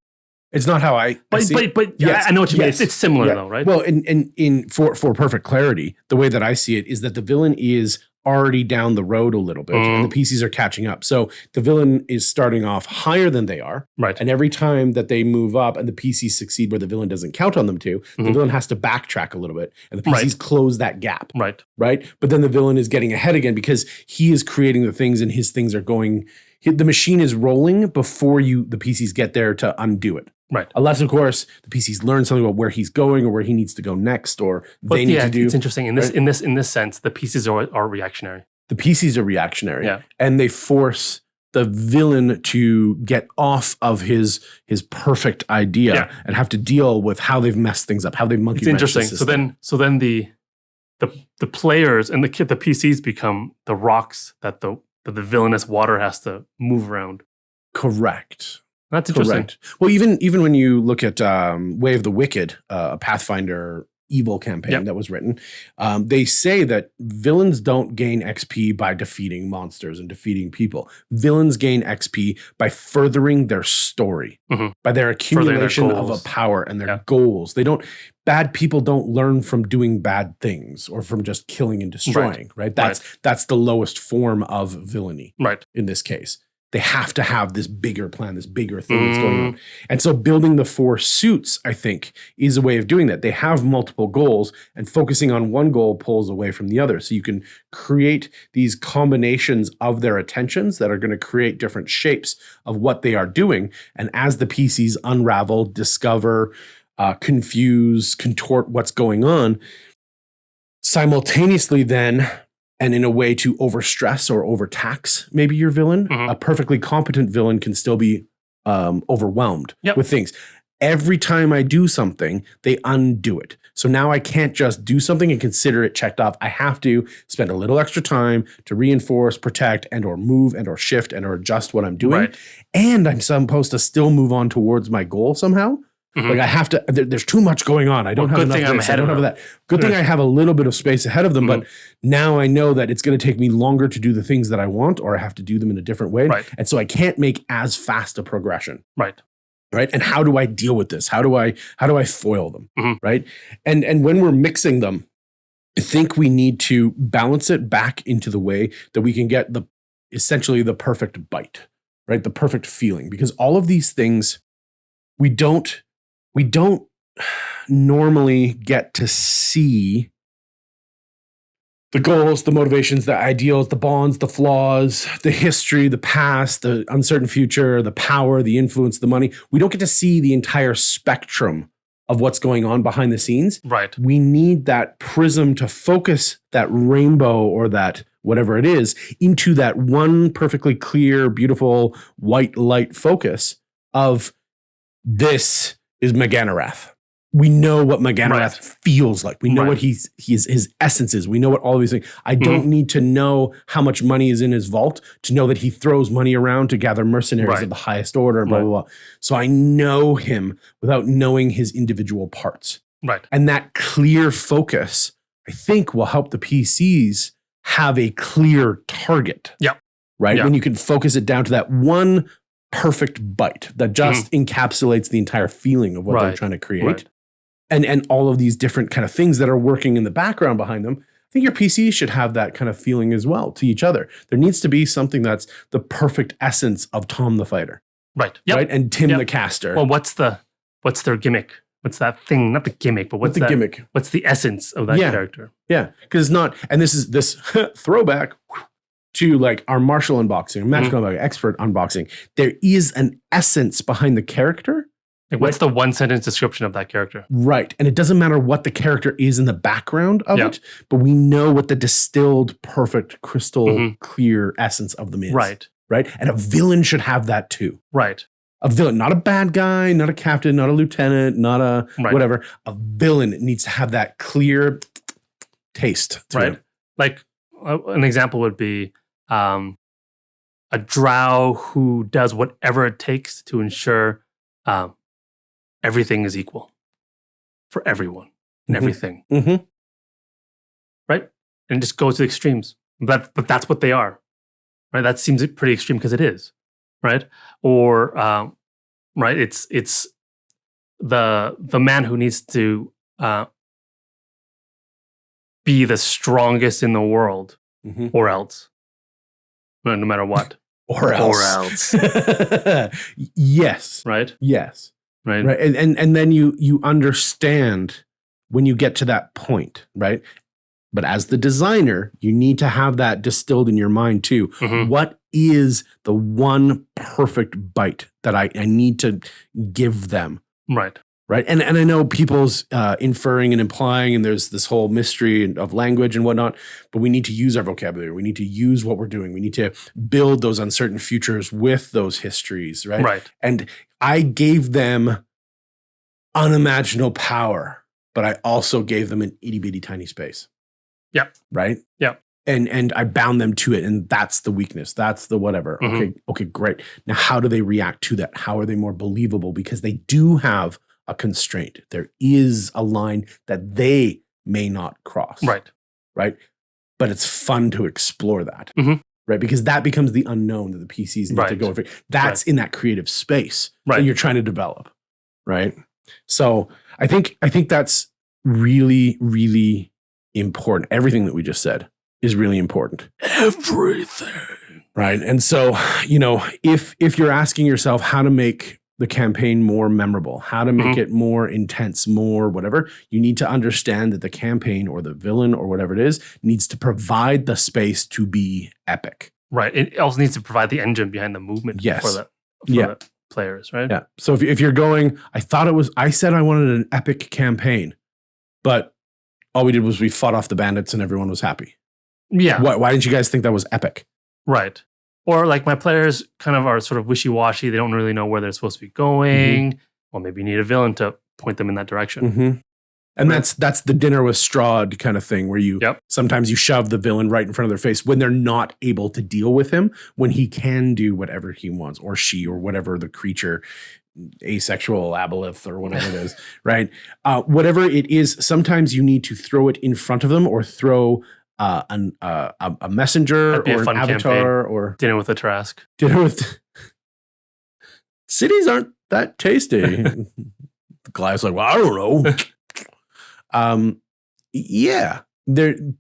It's not how I see it. But yes, I know what you mean. It's similar though, right? Well, for perfect clarity, the way that I see it is that the villain is already down the road a little bit, and the PCs are catching up. So the villain is starting off higher than they are, right? And every time that they move up and the PCs succeed where the villain doesn't count on them to, the villain has to backtrack a little bit, and the PCs close that gap, right? But then the villain is getting ahead again because he is creating the things, and his things are going. The machine is rolling before the PCs get there to undo it. Right. Unless, of course, the PCs learn something about where he's going or where he needs to go next, or they need to do. It's interesting in this sense. The PCs are reactionary. The PCs are reactionary, and they force the villain to get off of his perfect idea and have to deal with how they've messed things up, how they've monkey wrenched the system. So then the players and the PCs become the rocks that the villainous water has to move around. Correct. That's interesting. Correct. Well, even when you look at Way of the Wicked, a Pathfinder evil campaign that was written, they say that villains don't gain XP by defeating monsters and defeating people. Villains gain XP by furthering their story, by their accumulation of a power and their goals. Bad people don't learn from doing bad things or from just killing and destroying, right? That's the lowest form of villainy, right? In this case. They have to have this bigger plan, this bigger thing that's going on. And so building the 4 suits, I think, is a way of doing that. They have multiple goals, and focusing on one goal pulls away from the other. So you can create these combinations of their attentions that are going to create different shapes of what they are doing. And as the PCs unravel, discover, confuse, contort what's going on, simultaneously then, and in a way to overstress or overtax maybe your villain, a perfectly competent villain can still be overwhelmed with things. Every time I do something, they undo it. So now I can't just do something and consider it checked off. I have to spend a little extra time to reinforce, protect, and or move and or shift and or adjust what I'm doing. Right. And I'm supposed to still move on towards my goal somehow. Like I have to, there's too much going on. I don't have enough of this. I don't have that. Good thing I have a little bit of space ahead of them, but now I know that it's going to take me longer to do the things that I want, or I have to do them in a different way. Right. And so I can't make as fast a progression. Right. And how do I deal with this? How do I foil them? Right. And when we're mixing them, I think we need to balance it back into the way that we can get essentially the perfect bite, right? The perfect feeling, because all of these things we don't normally get to see the goals, the motivations, the ideals, the bonds, the flaws, the history, the past, the uncertain future, the power, the influence, the money. We don't get to see the entire spectrum of what's going on behind the scenes. Right. We need that prism to focus that rainbow or that whatever it is into that one perfectly clear, beautiful, white light focus of this is Meganerath. we know what Maganath Right. feels like. We know Right. what his essence is. We know what all of these things. I don't need to know how much money is in his vault to know that he throws money around to gather mercenaries Right. of the highest order and blah, Right. blah, blah. So I know him without knowing his individual parts. Right. And that clear focus, I think, will help the PCs have a clear target. Yep. Right? Yeah. When you can focus it down to that one perfect bite that just encapsulates the entire feeling of what they're Right. trying to create. Right. And all of these different kind of things that are working in the background behind them. I think your PCs should have that kind of feeling as well to each other. There needs to be something that's the perfect essence of Tom the Fighter. Right. Yep. Right? And Tim Yep. the Caster. Well, what's their gimmick? What's that thing? Not the gimmick, but what's the that, gimmick? What's the essence of that Yeah. character? Yeah. Because it's not, and this is this throwback to like our martial unboxing, magical unboxing, expert unboxing. There is an essence behind the character. Like, what's the one sentence description of that character? Right. And it doesn't matter what the character is in the background of Yeah. it, but we know what the distilled, perfect, crystal clear essence of them is. Right. Right. And a villain should have that too. Right. A villain, not a bad guy, not a captain, not a lieutenant, not a Right. whatever. A villain needs to have that clear taste to Right. it. Like an example would be a drow who does whatever it takes to ensure everything is equal for everyone and everything. Mm-hmm. Right? And it just goes to the extremes. But that's what they are. Right? That seems pretty extreme because it is. Right? Or right, it's the man who needs to be the strongest in the world, or else. No matter what. Or else. Yes. Right? Yes. Right. Right. And then you understand when you get to that point, right? But as the designer, you need to have that distilled in your mind too. Mhm. What is the one perfect bite that I need to give them? Right. Right. And I know people's inferring and implying, and there's this whole mystery of language and whatnot, but we need to use our vocabulary. We need to use what we're doing. We need to build those uncertain futures with those histories. Right. Right. And I gave them unimaginable power, but I also gave them an itty bitty tiny space. Yep. Right. Yep. And I bound them to it, and that's the weakness. That's the whatever. Okay, great. Now, how do they react to that? How are they more believable? Because they do have a constraint. There is a line that they may not cross. Right. Right. But it's fun to explore that. Mhm. Right. Because that becomes the unknown that the PCs need to Right. go over. That's in that creative space that Right. you're trying to develop. Right. So I think that's really, really important. Everything that we just said is really important. Everything. Right. And so, if you're asking yourself how to make the campaign more memorable, how to make it more intense, more whatever, you need to understand that the campaign or the villain or whatever it is needs to provide the space to be epic. Right. It also needs to provide the engine behind the movement Yes. for the players, right? Yeah. So if you're going, I said I wanted an epic campaign, but all we did was we fought off the bandits and everyone was happy. Yeah. Why didn't you guys think that was epic? Right. Or like my players kind of are sort of wishy-washy. They don't really know where they're supposed to be going. Well, maybe you need a villain to point them in that direction. And that's the dinner with Strahd kind of thing where you sometimes you shove the villain right in front of their face when they're not able to deal with him, when he can do whatever he wants, or she, or whatever the creature, asexual aboleth or whatever it is, right? Whatever it is, sometimes you need to throw it in front of them or throw a messenger or an avatar campaign. Or dinner with a Trask. dinner with cities aren't that tasty. The Goliath's like, well, I don't know.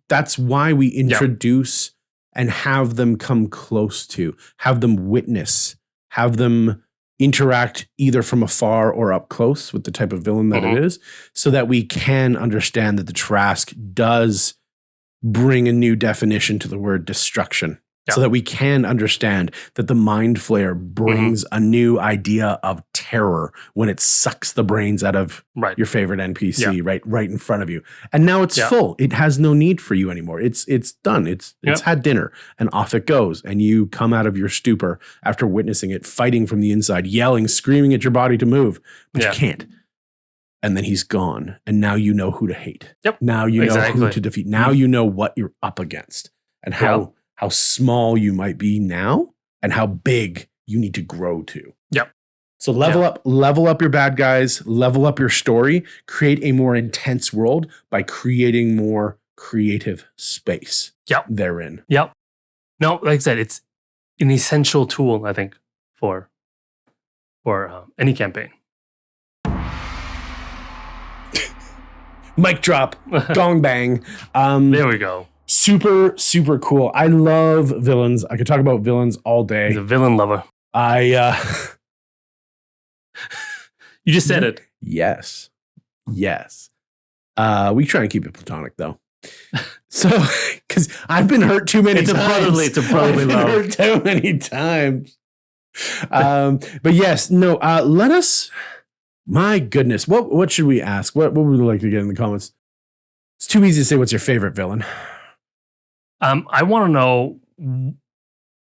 That's why we introduce and have them come close to, have them witness, have them interact either from afar or up close with the type of villain that it is, so that we can understand that the Trask does bring a new definition to the word destruction. So that we can understand that the Mind Flayer brings a new idea of terror when it sucks the brains out of your favorite NPC right in front of you. And now it's full. It has no need for you anymore. It's done. It's had dinner and off it goes. And you come out of your stupor after witnessing it, fighting from the inside, yelling, screaming at your body to move, but you can't. and then he's gone. And now you know who to hate. Yep. Now you know who to defeat. Now you know what you're up against and how small you might be now and how big you need to grow to. Yep. So level up your bad guys, level up your story, create a more intense world by creating more creative space therein. Yep. No, like I said, it's an essential tool, I think, for any campaign. Mic drop, gong bang. There we go. Super, super cool. I love villains. I could talk about villains all day. He's a villain lover. You just said it. Yes. We try and keep it platonic though. So, because I've been hurt too many times. It's a brotherly love. Hurt too many times. But yes, no. Let us. My goodness, what should we ask? What would we like to get in the comments? It's too easy to say. What's your favorite villain? I want to know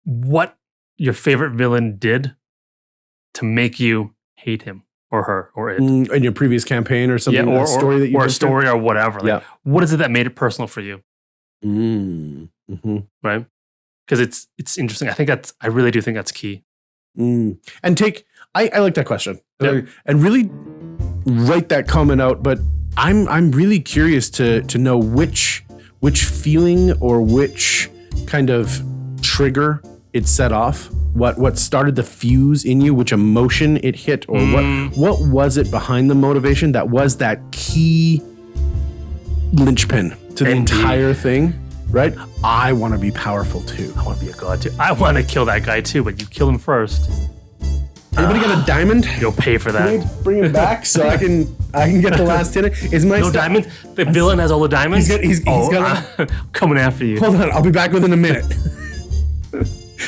what your favorite villain did to make you hate him or her or it in your previous campaign or something. Or story that you or a story or whatever. Like, what is it that made it personal for you? Right? Because it's interesting. I really do think that's key. And I like that question. And really write that comment out. But I'm really curious to know which feeling or which kind of trigger it set off. What started the fuse in you, which emotion it hit, or what was it behind the motivation that was that key linchpin to the entire thing, right? I want to be powerful too. I want to be a god too. I want to kill that guy too, but you kill him first. Anybody got a diamond? You'll pay for that. Can we bring him back so I can get the last hit? Is my diamond? The villain has all the diamonds? He's got coming after you. Hold on, I'll be back within a minute.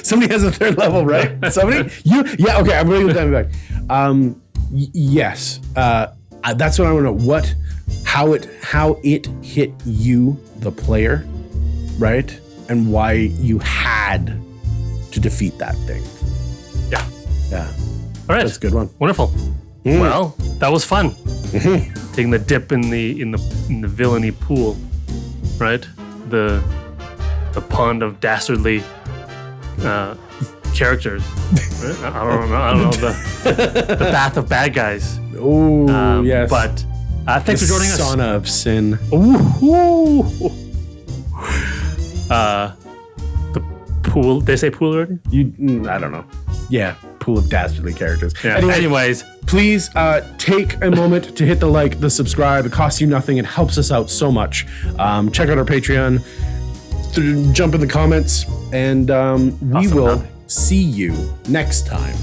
Somebody has a third level, right? Somebody? Okay, I'm bringing the diamond back. Yes. That's what I want to know. How it hit you, the player, right? And why you had to defeat that thing. Yeah. All right. That's a good one. Wonderful. Well, that was fun. Taking the dip in the villainy pool, right? The pond of dastardly characters. Right? I don't know the bath of bad guys. Oh, yes. But thanks for joining us. Sauna of sin. Ooh. The pool. They say pool already? I don't know. Yeah, pool of dastardly characters. Yeah. Anyways, please take a moment to hit the like, the subscribe. It costs you nothing. It helps us out so much. Check out our Patreon. Jump in the comments, and we will see you next time.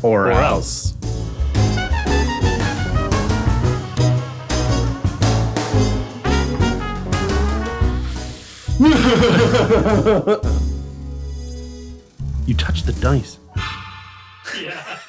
Or else. You touched the dice. Yeah.